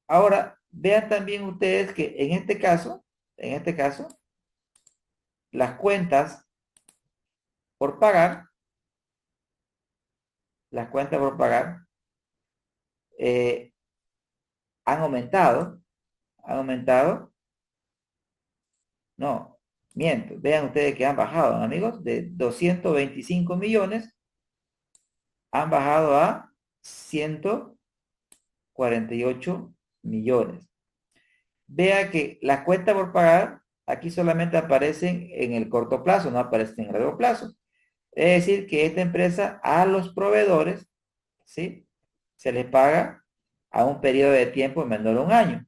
Ahora, vean también ustedes que en este caso, las cuentas por pagar, eh, han aumentado, no, miento, vean ustedes que han bajado, amigos, de 225 millones, han bajado a 148 millones. Vea que las cuentas por pagar aquí solamente aparecen en el corto plazo, no aparecen en el largo plazo. Es decir, que esta empresa a los proveedores, ¿sí?, se les paga a un periodo de tiempo menor a un año.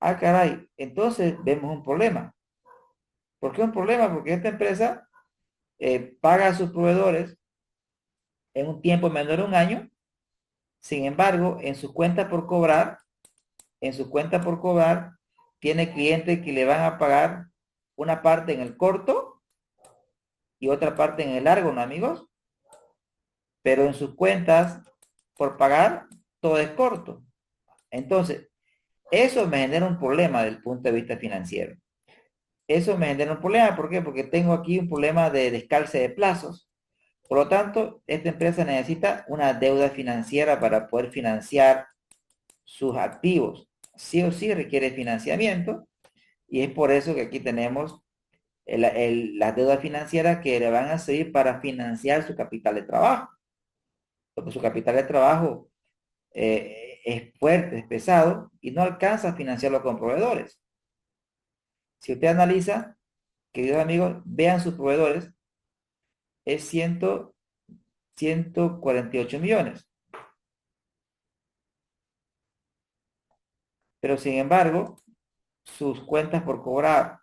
Ah, caray, entonces vemos un problema. ¿Por qué un problema? Porque esta empresa paga a sus proveedores en un tiempo menor a un año. Sin embargo, en su cuenta por cobrar, tiene clientes que le van a pagar una parte en el corto y otra parte en el largo, ¿no, amigos? Pero en sus cuentas por pagar, todo es corto. Entonces, eso me genera un problema desde el punto de vista financiero. Eso me genera un problema, ¿por qué? Porque tengo aquí un problema de descalce de plazos. Por lo tanto, esta empresa necesita una deuda financiera para poder financiar sus activos. Sí o sí requiere financiamiento y es por eso que aquí tenemos las deudas financieras que le van a servir para financiar su capital de trabajo. Porque su capital de trabajo es fuerte, es pesado y no alcanza a financiarlo con proveedores. Si usted analiza, queridos amigos, vean sus proveedores, es 148 millones. Pero sin embargo, sus cuentas por cobrar,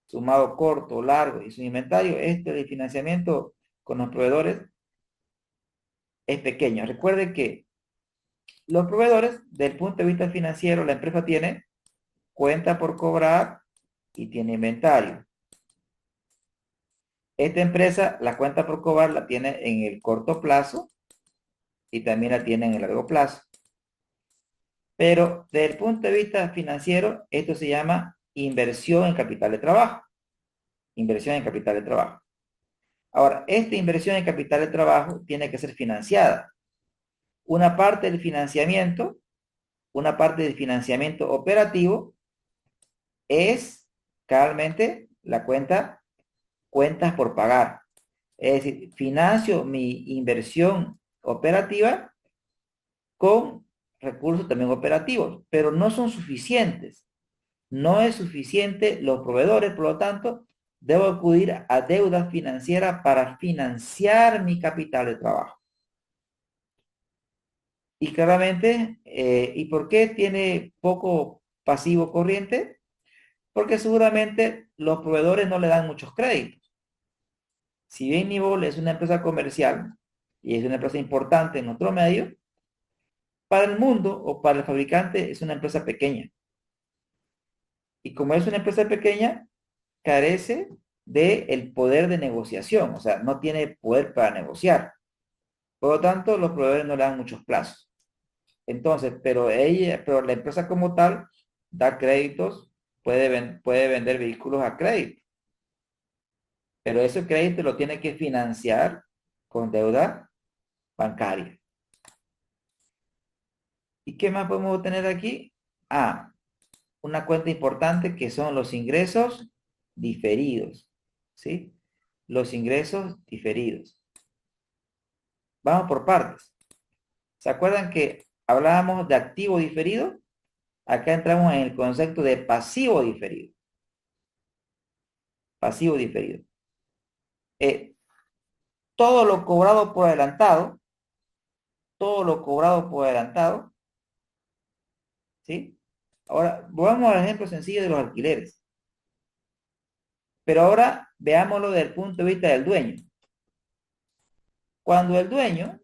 sumado corto, largo y su inventario, este de financiamiento con los proveedores es pequeño. Recuerde que los proveedores, desde el punto de vista financiero, la empresa tiene cuenta por cobrar y tiene inventario. Esta empresa, la cuenta por cobrar la tiene en el corto plazo y también la tiene en el largo plazo. Pero desde el punto de vista financiero, esto se llama inversión en capital de trabajo. Inversión en capital de trabajo. Ahora, esta inversión en capital de trabajo tiene que ser financiada. Una parte del financiamiento, una parte del financiamiento operativo es realmente la cuentas por pagar. Es decir, financio mi inversión operativa con recursos también operativos, pero no son suficientes. No es suficiente los proveedores, por lo tanto, debo acudir a deuda financiera para financiar mi capital de trabajo. Y claramente, ¿y por qué tiene poco pasivo corriente? Porque seguramente los proveedores no le dan muchos créditos. Si bien Nibol es una empresa comercial y es una empresa importante en otro medio, para el mundo o para el fabricante es una empresa pequeña. Y como es una empresa pequeña, carece del poder de negociación, o sea, no tiene poder para negociar. Por lo tanto, los proveedores no le dan muchos plazos. Entonces, pero la empresa como tal da créditos, puede vender vehículos a crédito, pero ese crédito lo tiene que financiar con deuda bancaria. ¿Y qué más podemos tener aquí? Ah, una cuenta importante que son los ingresos diferidos, ¿sí? Los ingresos diferidos. Vamos por partes. ¿Se acuerdan que hablábamos de activo diferido? Acá entramos en el concepto de pasivo diferido. Pasivo diferido. Eh, todo lo cobrado por adelantado, todo lo cobrado por adelantado, ¿sí? Ahora, volvamos al ejemplo sencillo de los alquileres. Pero ahora veámoslo desde el punto de vista del dueño. Cuando el dueño,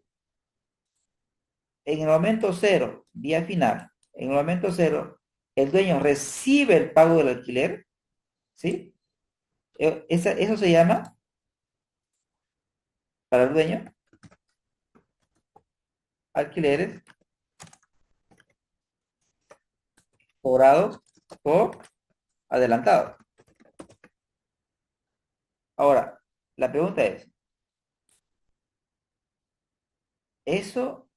en el momento cero, día final, en el momento cero, el dueño recibe el pago del alquiler, ¿sí? Eso se llama, para el dueño, alquileres cobrados por adelantado. Ahora, la pregunta es, eso,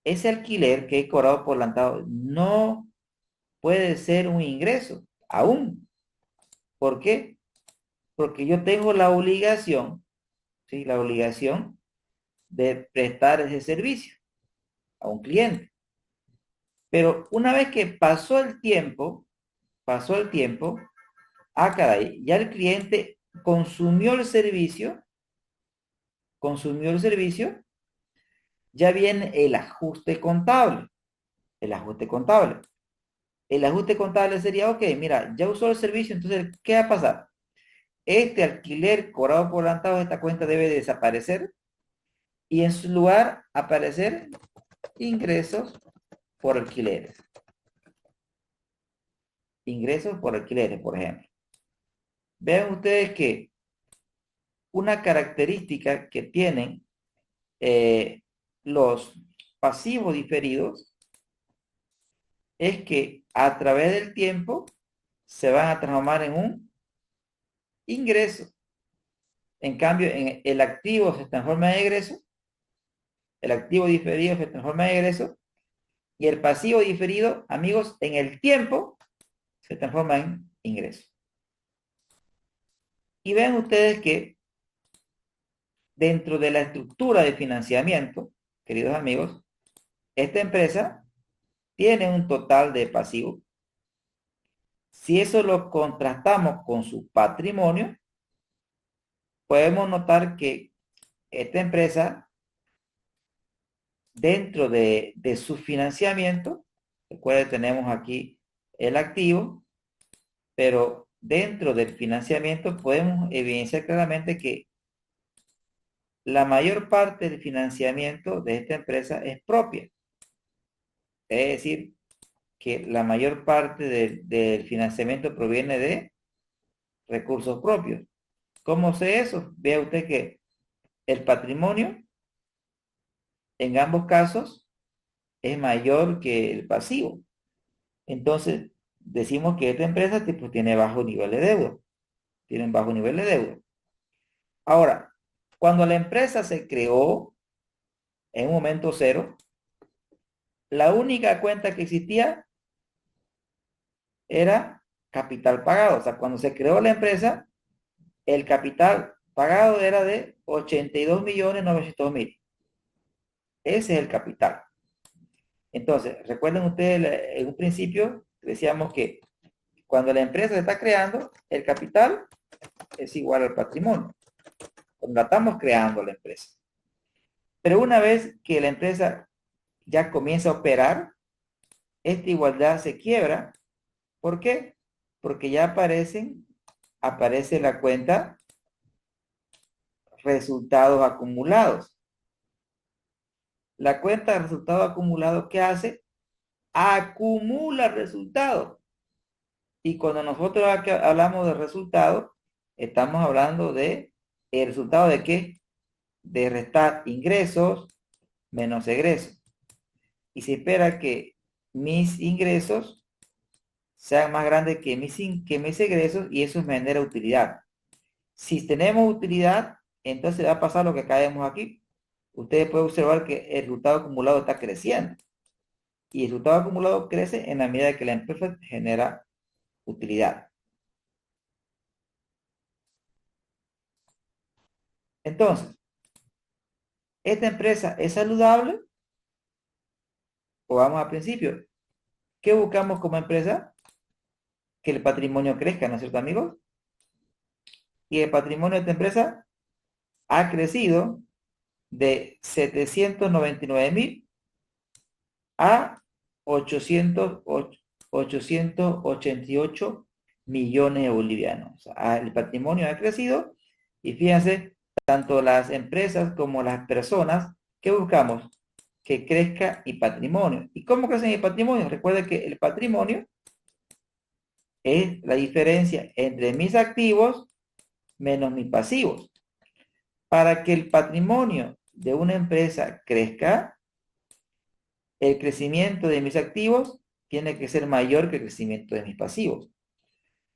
ese alquiler que he cobrado por adelantado no puede ser un ingreso, aún. ¿Por qué? Porque yo tengo la obligación, ¿sí? La obligación de prestar ese servicio a un cliente. Pero una vez que pasó el tiempo, ah, caray, ya el cliente consumió el servicio, ya viene el ajuste contable. El ajuste contable. El ajuste contable sería, ok, mira, ya usó el servicio, entonces, ¿qué va a pasar? Este alquiler cobrado por adelantado de esta cuenta debe desaparecer y en su lugar aparecer ingresos por alquileres. Ingresos por alquileres, por ejemplo. Vean ustedes que una característica que tienen los pasivos diferidos es que a través del tiempo se van a transformar en un ingreso. En cambio, el activo se transforma en egreso, el activo diferido se transforma en egreso, y el pasivo diferido, amigos, en el tiempo se transforma en ingreso. Y vean ustedes que dentro de la estructura de financiamiento, queridos amigos, esta empresa tiene un total de pasivo. Si eso lo contrastamos con su patrimonio, podemos notar que esta empresa, dentro de su financiamiento, recuerden, tenemos aquí el activo, pero dentro del financiamiento podemos evidenciar claramente que la mayor parte del financiamiento de esta empresa es propia. Es decir, que la mayor parte del financiamiento proviene de recursos propios. ¿Cómo sé eso? Vea usted que el patrimonio en ambos casos es mayor que el pasivo. Entonces, decimos que esta empresa pues, tiene bajo nivel de deuda. Tienen bajo nivel de deuda. Ahora, cuando la empresa se creó en un momento cero, la única cuenta que existía era capital pagado. O sea, cuando se creó la empresa, el capital pagado era de 82.900.000. Ese es el capital. Entonces, recuerden ustedes, en un principio decíamos que cuando la empresa se está creando, el capital es igual al patrimonio. Cuando la estamos creando la empresa. Pero una vez que la empresa ya comienza a operar, esta igualdad se quiebra. ¿Por qué? Porque ya aparece la cuenta resultados acumulados. La cuenta de resultados acumulados, ¿qué hace? Acumula resultados. Y cuando nosotros hablamos de resultados, estamos hablando de el resultado de qué? De restar ingresos menos egresos. Y se espera que mis ingresos sean más grandes que mis egresos y eso me genera utilidad. Si tenemos utilidad, entonces va a pasar lo que acá vemos aquí. Ustedes pueden observar que el resultado acumulado está creciendo. Y el resultado acumulado crece en la medida que la empresa genera utilidad. Entonces, ¿esta empresa es saludable? O vamos al principio. ¿Qué buscamos como empresa? Que el patrimonio crezca, ¿no es cierto, amigos? Y el patrimonio de esta empresa ha crecido de 799.000 a 888 millones de bolivianos. O sea, el patrimonio ha crecido y fíjense, tanto las empresas como las personas, ¿qué buscamos? Que crezca el patrimonio. ¿Y cómo crece el patrimonio? Recuerda que el patrimonio es la diferencia entre mis activos menos mis pasivos. Para que el patrimonio de una empresa crezca, el crecimiento de mis activos tiene que ser mayor que el crecimiento de mis pasivos.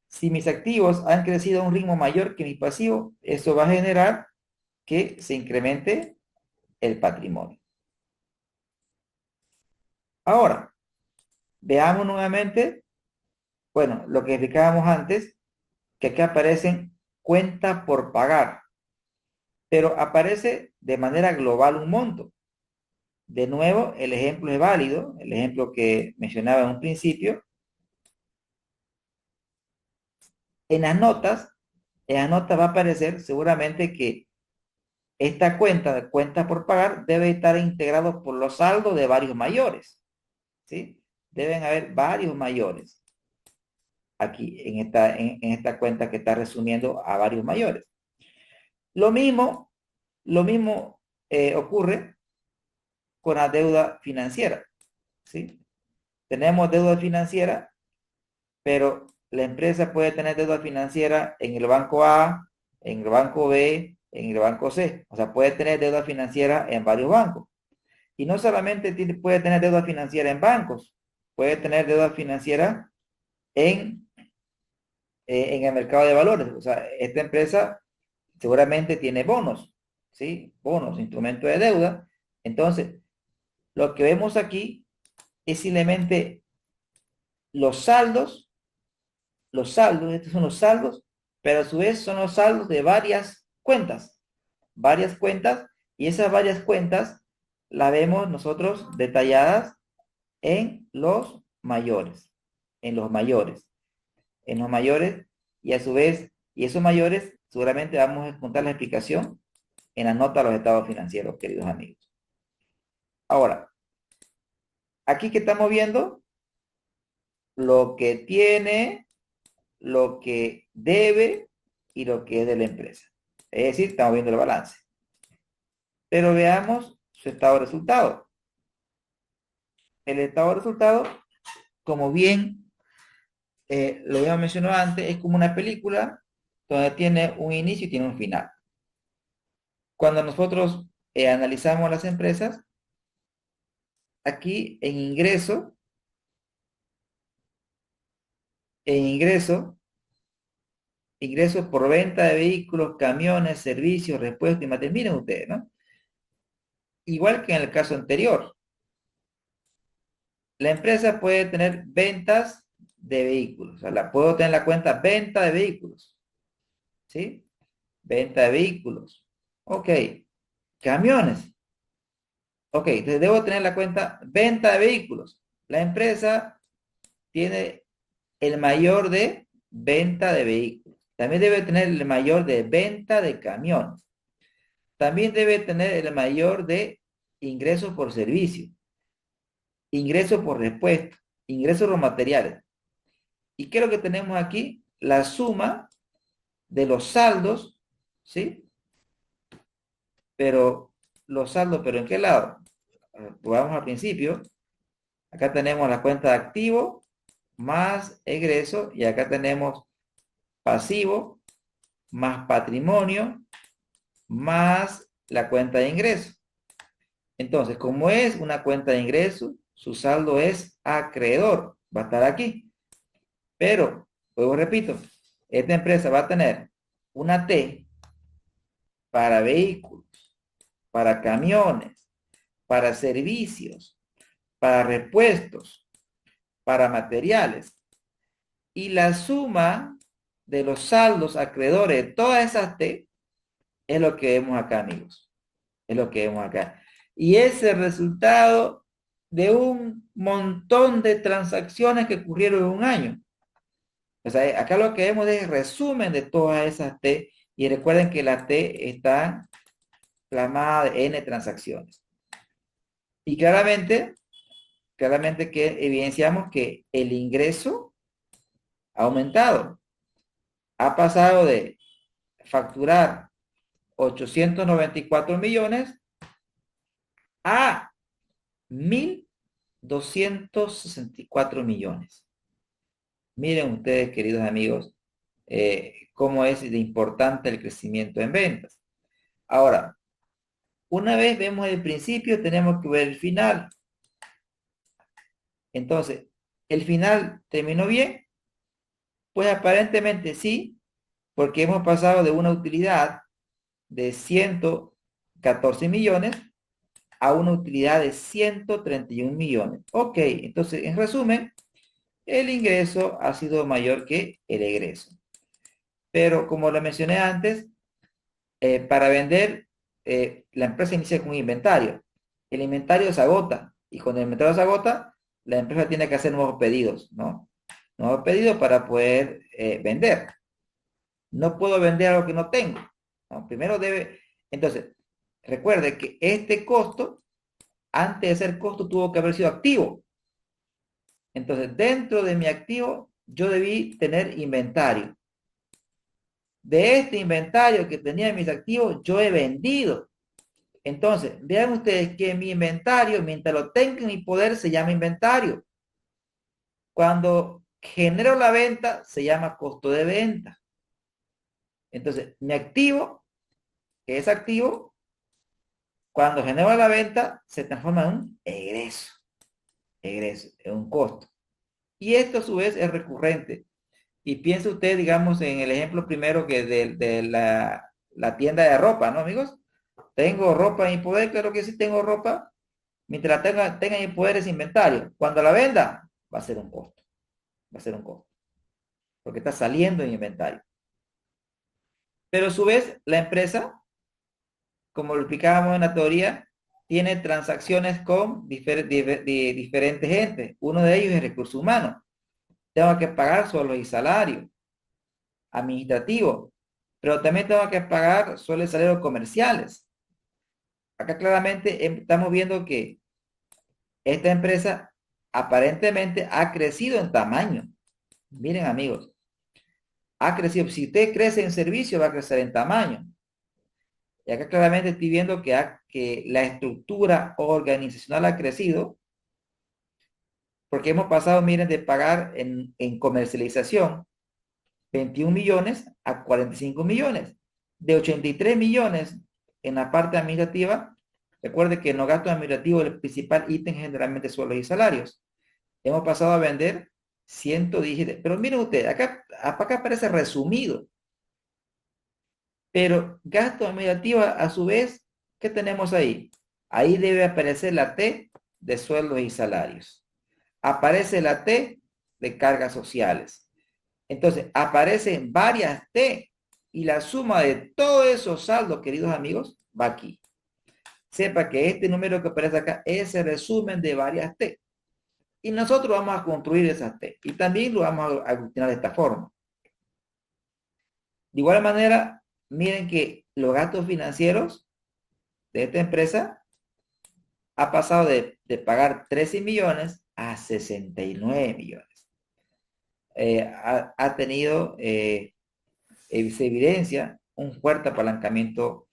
Si mis activos han crecido a un ritmo mayor que mis pasivos, eso va a generar que se incremente el patrimonio. Ahora, veamos nuevamente, bueno, lo que explicábamos antes, que aquí aparecen cuentas por pagar, pero aparece de manera global un monto. De nuevo, el ejemplo es válido, el ejemplo que mencionaba en un principio. En las notas va a aparecer seguramente que esta cuenta de cuentas por pagar debe estar integrado por los saldos de varios mayores, ¿sí? Deben haber varios mayores aquí en esta cuenta que está resumiendo a varios mayores. Lo mismo, ocurre con la deuda financiera, ¿sí? Tenemos deuda financiera, pero la empresa puede tener deuda financiera en el banco A, en el banco B, en el banco C. O sea, puede tener deuda financiera en varios bancos. Y no solamente puede tener deuda financiera en bancos, puede tener deuda financiera en el mercado de valores. O sea, esta empresa seguramente tiene bonos, ¿sí? Bonos, instrumentos de deuda. Entonces, lo que vemos aquí es simplemente los saldos, estos son los saldos, pero a su vez son los saldos de varias cuentas, y esas varias cuentas las vemos nosotros detalladas en los mayores, en los mayores, en los mayores, y a su vez, y esos mayores, seguramente vamos a encontrar la explicación en la nota de los estados financieros, queridos amigos. Ahora, aquí que estamos viendo lo que tiene, lo que debe y lo que es de la empresa. Es decir, estamos viendo el balance. Pero veamos su estado de resultado. El estado de resultado, como bien lo habíamos mencionado antes, es como una película donde tiene un inicio y tiene un final. Cuando nosotros analizamos las empresas, aquí en ingreso en ingresos por venta de vehículos, camiones, servicios, repuestos y materiales. Miren ustedes, ¿no? Igual que en el caso anterior, la empresa puede tener ventas de vehículos. O sea, puedo tener la cuenta venta de vehículos. ¿Sí? Venta de vehículos. Ok. Camiones. Ok, entonces debo tener la cuenta venta de vehículos. La empresa tiene el mayor de venta de vehículos. También debe tener el mayor de venta de camiones. También debe tener el mayor de ingresos por servicio, ingresos por repuesto, ingresos por materiales. ¿Y qué es lo que tenemos aquí? La suma de los saldos, ¿sí? Pero los saldos, ¿pero en qué lado? Vamos al principio. Acá tenemos la cuenta de activo más egreso y acá tenemos pasivo más patrimonio más la cuenta de ingreso. Entonces, como es una cuenta de ingreso, su saldo es acreedor. Va a estar aquí. Pero, luego repito, esta empresa va a tener una T para vehículos, para camiones, para servicios, para repuestos, para materiales. Y la suma de los saldos acreedores de todas esas T es lo que vemos acá, amigos. Es lo que vemos acá. Y es el resultado de un montón de transacciones que ocurrieron en un año. O sea, acá lo que vemos es resumen de todas esas T. Y recuerden que la T está plasmada de N transacciones. Y claramente que evidenciamos que el ingreso ha aumentado. Ha pasado de facturar 894 millones a 1.264 millones. Miren ustedes, queridos amigos, cómo es de importante el crecimiento en ventas. Ahora, una vez vemos el principio, tenemos que ver el final. Entonces, ¿el final terminó bien? Pues aparentemente sí, porque hemos pasado de una utilidad de 114 millones a una utilidad de 131 millones. Ok, entonces, en resumen, el ingreso ha sido mayor que el egreso. Pero como lo mencioné antes, para vender, la empresa inicia con un inventario. El inventario se agota y cuando el inventario se agota, la empresa tiene que hacer nuevos pedidos, ¿no? Nuevos pedidos para poder vender. No puedo vender algo que no tengo, ¿no? Primero debe, entonces, recuerde que este costo, antes de ser costo, tuvo que haber sido activo. Entonces, dentro de mi activo, yo debí tener inventario. De este inventario que tenía en mis activos, yo he vendido. Entonces, vean ustedes que mi inventario, mientras lo tenga en mi poder, se llama inventario. Cuando genero la venta, se llama costo de venta. Entonces, mi activo, que es activo, cuando genero la venta, se transforma en un egreso. Egreso, en un costo. Y esto a su vez es recurrente. Y piense usted, digamos, en el ejemplo primero que de la tienda de ropa, ¿no, amigos? Tengo ropa en mi poder, claro que sí tengo ropa. Mientras tenga en mi poder ese inventario. Cuando la venda, va a ser un costo. Va a ser un costo. Porque está saliendo en inventario. Pero a su vez, la empresa, como lo explicábamos en la teoría, tiene transacciones con diferentes gentes. Uno de ellos es recursos humanos. Tengo que pagar sueldos y salarios administrativos, pero también tengo que pagar sueldos y salarios comerciales. Acá claramente estamos viendo que esta empresa aparentemente ha crecido en tamaño. Miren, amigos, ha crecido. Si usted crece en servicio, va a crecer en tamaño. Y acá claramente estoy viendo que la estructura organizacional ha crecido porque hemos pasado, miren, de pagar en comercialización 21 millones a 45 millones. De 83 millones en la parte administrativa, recuerde que en los gastos administrativos el principal ítem generalmente son sueldos y salarios. Hemos pasado a vender 117. Pero miren ustedes, acá aparece resumido. Pero gasto administrativo, a su vez, ¿qué tenemos ahí? Ahí debe aparecer la T de sueldos y salarios. Aparece la T de cargas sociales. Entonces, aparecen varias T y la suma de todos esos saldos, queridos amigos, va aquí. Sepa que este número que aparece acá es el resumen de varias T. Y nosotros vamos a construir esas T. Y también lo vamos a aglutinar de esta forma. De igual manera, miren que los gastos financieros de esta empresa ha pasado de pagar 13 millones a 69 millones. Ha tenido, se evidencia un fuerte apalancamiento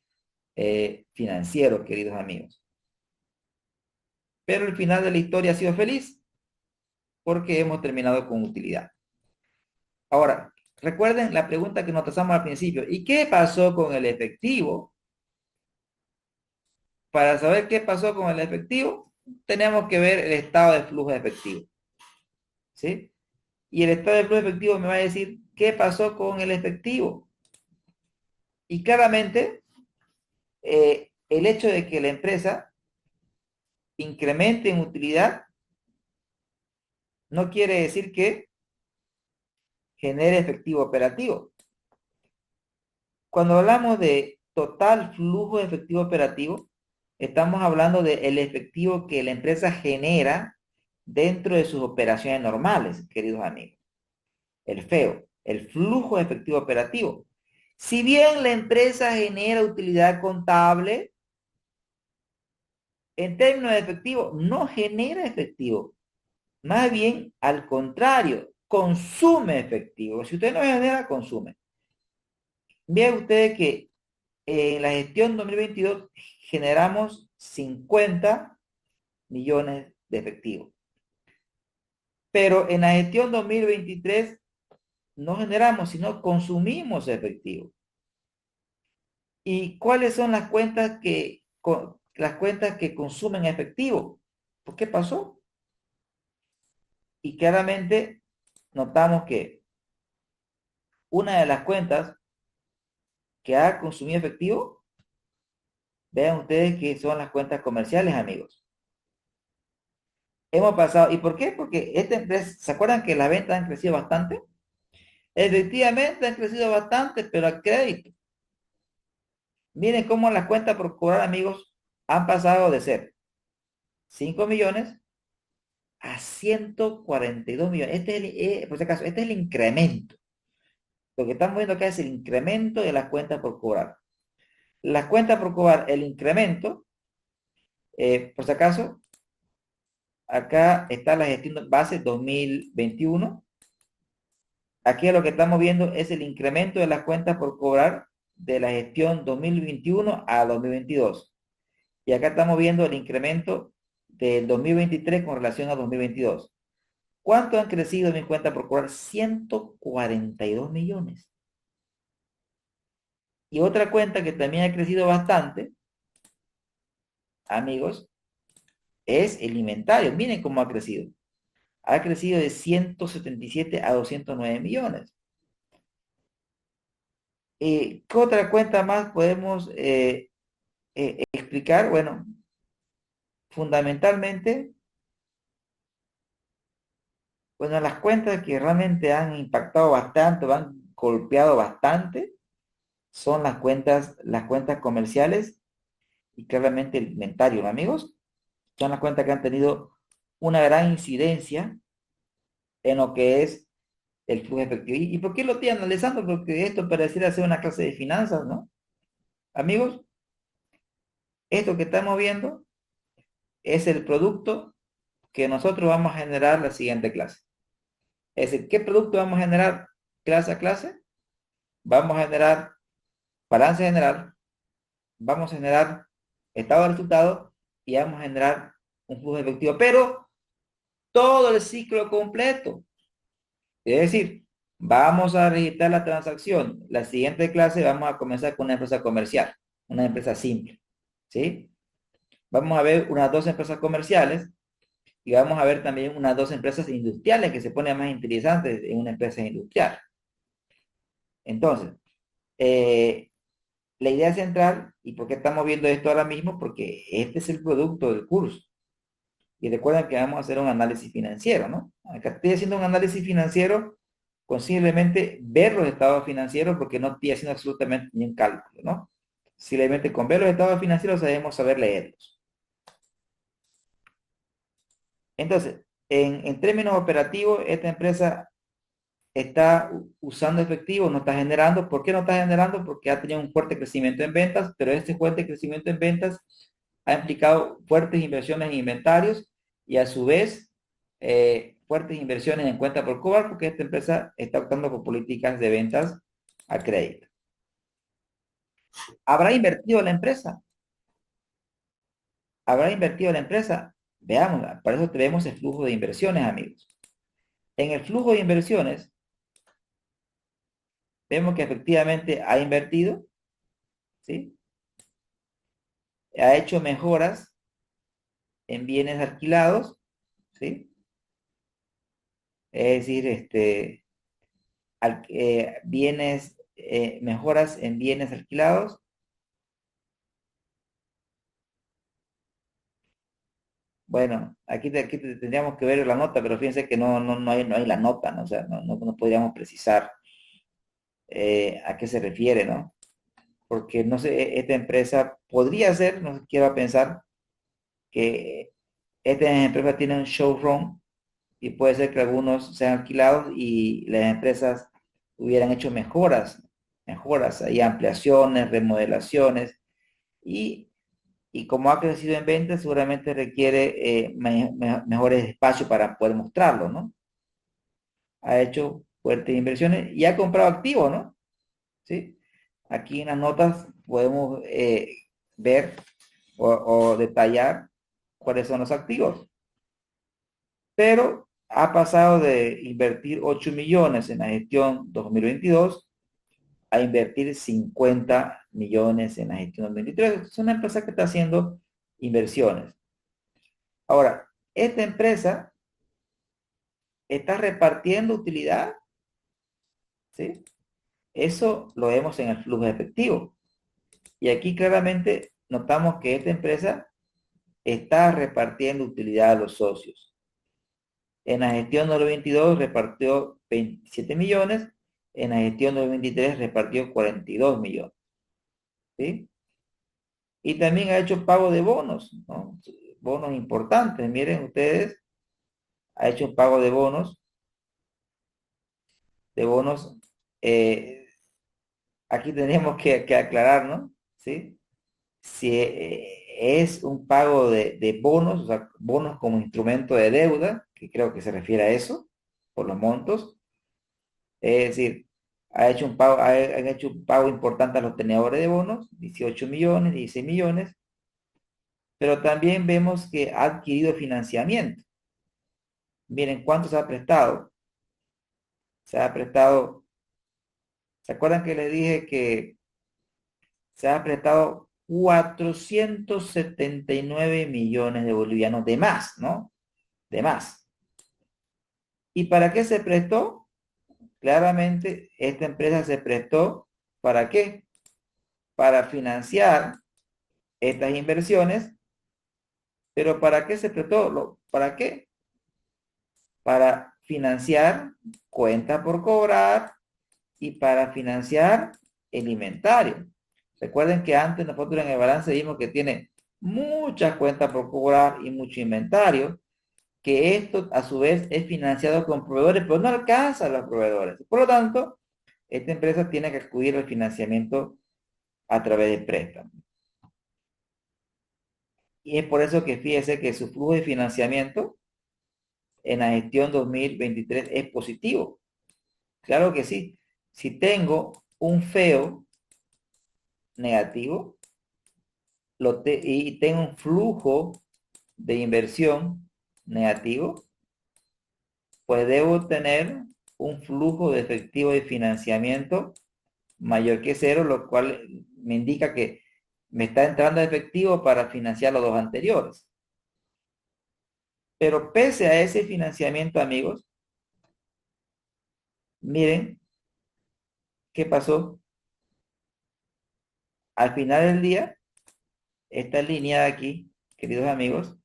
financiero, queridos amigos. Pero el final de la historia ha sido feliz porque hemos terminado con utilidad. Ahora, recuerden la pregunta que nos trazamos al principio. ¿Y qué pasó con el efectivo? Para saber qué pasó con el efectivo, tenemos que ver el estado de flujo de efectivo. ¿Sí? Y el estado de flujo de efectivo me va a decir qué pasó con el efectivo. Y claramente, el hecho de que la empresa incremente en utilidad no quiere decir que genere efectivo operativo. Cuando hablamos de total flujo de efectivo operativo, estamos hablando del efectivo que la empresa genera dentro de sus operaciones normales, queridos amigos. El FEO, el flujo de efectivo operativo. Si bien la empresa genera utilidad contable, en términos de efectivo, no genera efectivo. Más bien, al contrario, consume efectivo. Si usted no genera, consume. Vean ustedes que en la gestión 2022 generamos 50 millones de efectivo. Pero en la gestión 2023 no generamos, sino consumimos efectivo. ¿Y cuáles son las cuentas que consumen efectivo? ¿Por qué pasó? Y claramente notamos que una de las cuentas que ha consumido efectivo, vean ustedes que son las cuentas comerciales, amigos. Hemos pasado, ¿y por qué? Porque esta empresa, ¿se acuerdan que las ventas han crecido bastante? Efectivamente han crecido bastante, pero a crédito. Miren cómo las cuentas por cobrar, amigos, han pasado de ser 5 millones a 142 millones. Por si acaso, este es el incremento. Lo que estamos viendo acá es el incremento de las cuentas por cobrar. Las cuentas por cobrar, el incremento, por si acaso, acá está la gestión base 2021. Aquí lo que estamos viendo es el incremento de las cuentas por cobrar de la gestión 2021 a 2022. Y acá estamos viendo el incremento del 2023 con relación a 2022. ¿Cuánto han crecido mis cuentas por cobrar? 142 millones. Y otra cuenta que también ha crecido bastante, amigos, es el inventario. Miren cómo ha crecido. Ha crecido de 177 a 209 millones. ¿Qué otra cuenta más podemos explicar? Bueno, fundamentalmente, bueno, las cuentas que realmente han impactado bastante, han golpeado bastante, son las cuentas comerciales y claramente el inventario, ¿no, amigos? Son las cuentas que han tenido una gran incidencia en lo que es el flujo efectivo. ¿Y por qué lo estoy analizando? Porque esto pareciera ser una clase de finanzas, ¿no? Amigos, esto que estamos viendo es el producto que nosotros vamos a generar la siguiente clase. Es decir, ¿qué producto vamos a generar clase a clase? Vamos a generar balance general, vamos a generar estado de resultado y vamos a generar un flujo efectivo, pero todo el ciclo completo. Es decir, vamos a registrar la transacción. La siguiente clase vamos a comenzar con una empresa comercial, una empresa simple, ¿sí? Vamos a ver unas dos empresas comerciales Y vamos a ver también unas dos empresas industriales que se ponen más interesantes en una empresa industrial. Entonces, eh, la idea central, ¿y por qué estamos viendo esto ahora mismo? Porque este es el producto del curso. Y recuerden que vamos a hacer un análisis financiero, ¿no? Acá estoy haciendo un análisis financiero con simplemente ver los estados financieros porque no estoy haciendo absolutamente ni un cálculo, ¿no? Simplemente con ver los estados financieros debemos saber leerlos. Entonces, en términos operativos, esta empresa está usando efectivo, no está generando. ¿Por qué no está generando? Porque ha tenido un fuerte crecimiento en ventas, pero este fuerte crecimiento en ventas ha implicado fuertes inversiones en inventarios y a su vez fuertes inversiones en cuenta por cobrar porque esta empresa está optando por políticas de ventas a crédito. ¿Habrá invertido la empresa? ¿Habrá invertido la empresa? Veamos, para eso tenemos el flujo de inversiones, amigos. En el flujo de inversiones, vemos que efectivamente ha invertido, ¿sí? Ha hecho mejoras en bienes alquilados, ¿sí? Es decir, mejoras en bienes alquilados. Bueno, aquí tendríamos que ver la nota, pero fíjense que no hay la nota, ¿no? O sea, no podríamos precisar a qué se refiere, ¿no? Porque, no sé, esta empresa podría ser, no sé, quiero pensar, que esta empresa tiene un showroom y puede ser que algunos sean alquilados y las empresas hubieran hecho mejoras, ahí ampliaciones, remodelaciones y, y como ha crecido en ventas seguramente requiere mejores espacios para poder mostrarlo, ¿no? Ha hecho fuertes inversiones y ha comprado activos, ¿no? ¿Sí? Aquí en las notas podemos ver o detallar cuáles son los activos. Pero ha pasado de invertir 8 millones en la gestión 2022 a invertir 50 millones en la gestión 2023. Es una empresa que está haciendo inversiones. Ahora, esta empresa está repartiendo utilidad, ¿sí? Eso lo vemos en el flujo de efectivo. Y aquí claramente notamos que esta empresa está repartiendo utilidad a los socios. En la gestión 2022 repartió 27 millones, en la gestión 2023 repartió 42 millones. ¿Sí? Y también ha hecho pago de bonos, ¿no? Bonos importantes. Miren ustedes, ha hecho un pago de bonos. eh, Aquí tenemos que aclarar, ¿no? ¿Sí? Si es un pago de bonos, o sea, bonos como instrumento de deuda, que creo que se refiere a eso, por los montos. Es decir, han hecho un pago importante a los tenedores de bonos, 18 millones, 16 millones, pero también vemos que ha adquirido financiamiento. Miren cuánto se ha prestado. Se ha prestado, ¿se acuerdan que les dije que se ha prestado 479 millones de bolivianos de más, ¿no? De más. ¿Y para qué se prestó? Claramente, esta empresa se prestó, ¿para qué? Para financiar estas inversiones, pero ¿para qué se prestó? ¿Para qué? Para financiar cuenta por cobrar y para financiar el inventario. Recuerden que antes nosotros en el balance vimos que tiene muchas cuentas por cobrar y mucho inventario, que esto a su vez es financiado con proveedores, pero no alcanza a los proveedores. Por lo tanto, esta empresa tiene que acudir al financiamiento a través de préstamos. Y es por eso que fíjese que su flujo de financiamiento en la gestión 2023 es positivo. Claro que sí. Si tengo un feo negativo y tengo un flujo de inversión negativo, pues debo tener un flujo de efectivo de financiamiento mayor que cero, lo cual me indica que me está entrando efectivo para financiar los dos anteriores. Pero pese a ese financiamiento, amigos, miren qué pasó. Al final del día, esta línea de aquí, queridos amigos,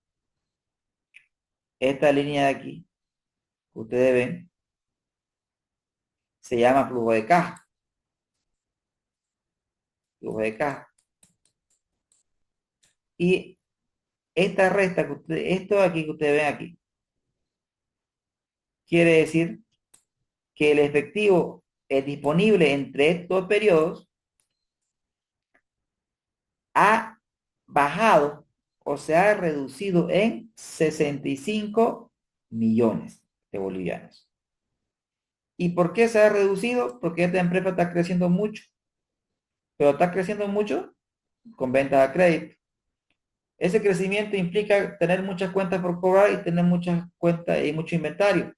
esta línea de aquí, ustedes ven, se llama flujo de caja. Flujo de caja. Y esta resta, esto aquí que ustedes ven aquí, quiere decir que el efectivo es disponible entre estos periodos ha bajado o se ha reducido en 65 millones de bolivianos. ¿Y por qué se ha reducido? Porque esta empresa está creciendo mucho, pero está creciendo mucho con ventas a crédito. Ese crecimiento implica tener muchas cuentas por cobrar y tener muchas cuentas y mucho inventario.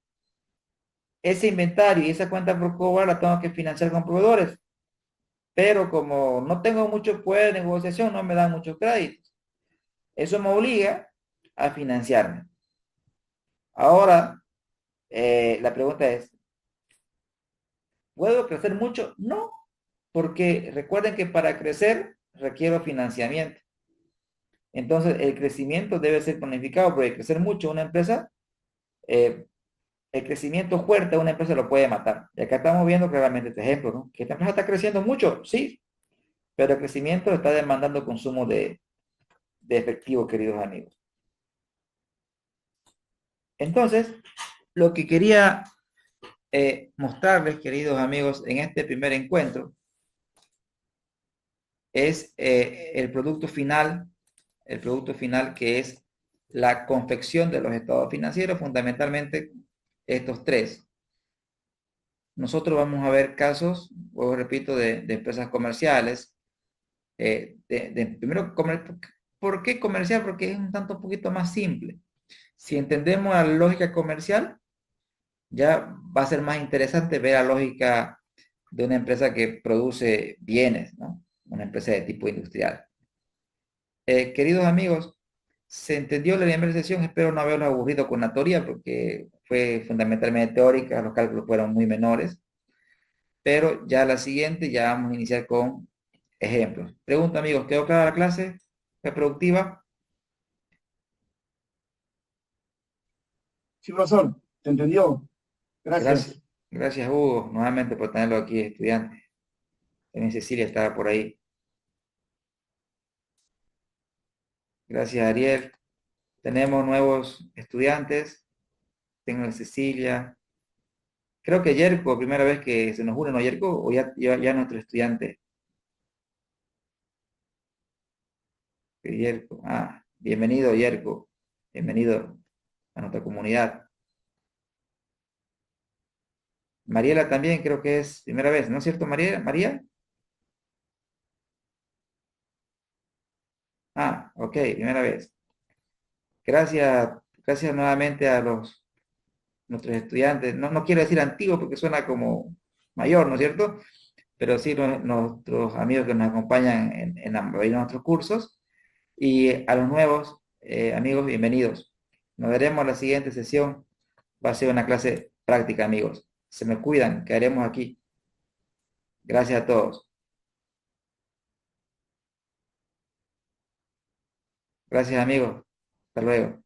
Ese inventario y esa cuenta por cobrar la tengo que financiar con proveedores, pero como no tengo mucho poder de negociación, no me dan muchos créditos. Eso me obliga a financiarme. Ahora, la pregunta es, ¿puedo crecer mucho? No, porque recuerden que para crecer requiero financiamiento. Entonces, el crecimiento debe ser planificado, porque crecer mucho una empresa, eh, el crecimiento fuerte de una empresa lo puede matar. Y acá estamos viendo claramente este ejemplo, ¿no? Que esta empresa está creciendo mucho, sí, pero el crecimiento está demandando consumo de efectivo, queridos amigos. Entonces, lo que quería mostrarles, queridos amigos, en este primer encuentro, es el producto final que es la confección de los estados financieros, fundamentalmente estos tres. Nosotros vamos a ver casos, luego repito, de empresas comerciales. Primero, ¿por qué comercial? Porque es un tanto un poquito más simple. Si entendemos la lógica comercial, ya va a ser más interesante ver la lógica de una empresa que produce bienes, ¿no? Una empresa de tipo industrial. Queridos amigos, se entendió la primera sesión, espero no haberlos aburrido con la teoría porque fue fundamentalmente teórica, los cálculos fueron muy menores, pero ya la siguiente ya vamos a iniciar con ejemplos. Pregunta amigos, ¿quedó clara la clase? ¿Fue productiva? Sí, profesor, ¿te entendió? Gracias, Gracias. gracias Hugo, nuevamente por tenerlo aquí estudiante. También Cecilia estaba por ahí. Gracias Ariel. Tenemos nuevos estudiantes. Tengo a Cecilia. Creo que Yerko, primera vez que se nos une, ¿no, Yerko? O ya nuestro estudiante. Yerko. Ah, bienvenido, Yerko. Bienvenido a nuestra comunidad. Mariela también creo que es primera vez, ¿no es cierto, María? ¿María? Ah, ok, primera vez. Gracias, gracias nuevamente a nuestros estudiantes. No, no quiero decir antiguos porque suena como mayor, ¿no es cierto? Pero sí nuestros amigos que nos acompañan en la mayoría de nuestros cursos. Y a los nuevos amigos, bienvenidos. Nos veremos en la siguiente sesión. Va a ser una clase práctica, amigos. Se me cuidan, quedaremos aquí. Gracias a todos. Gracias, amigos. Hasta luego.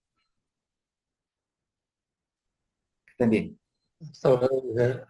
Que estén bien. Hasta luego.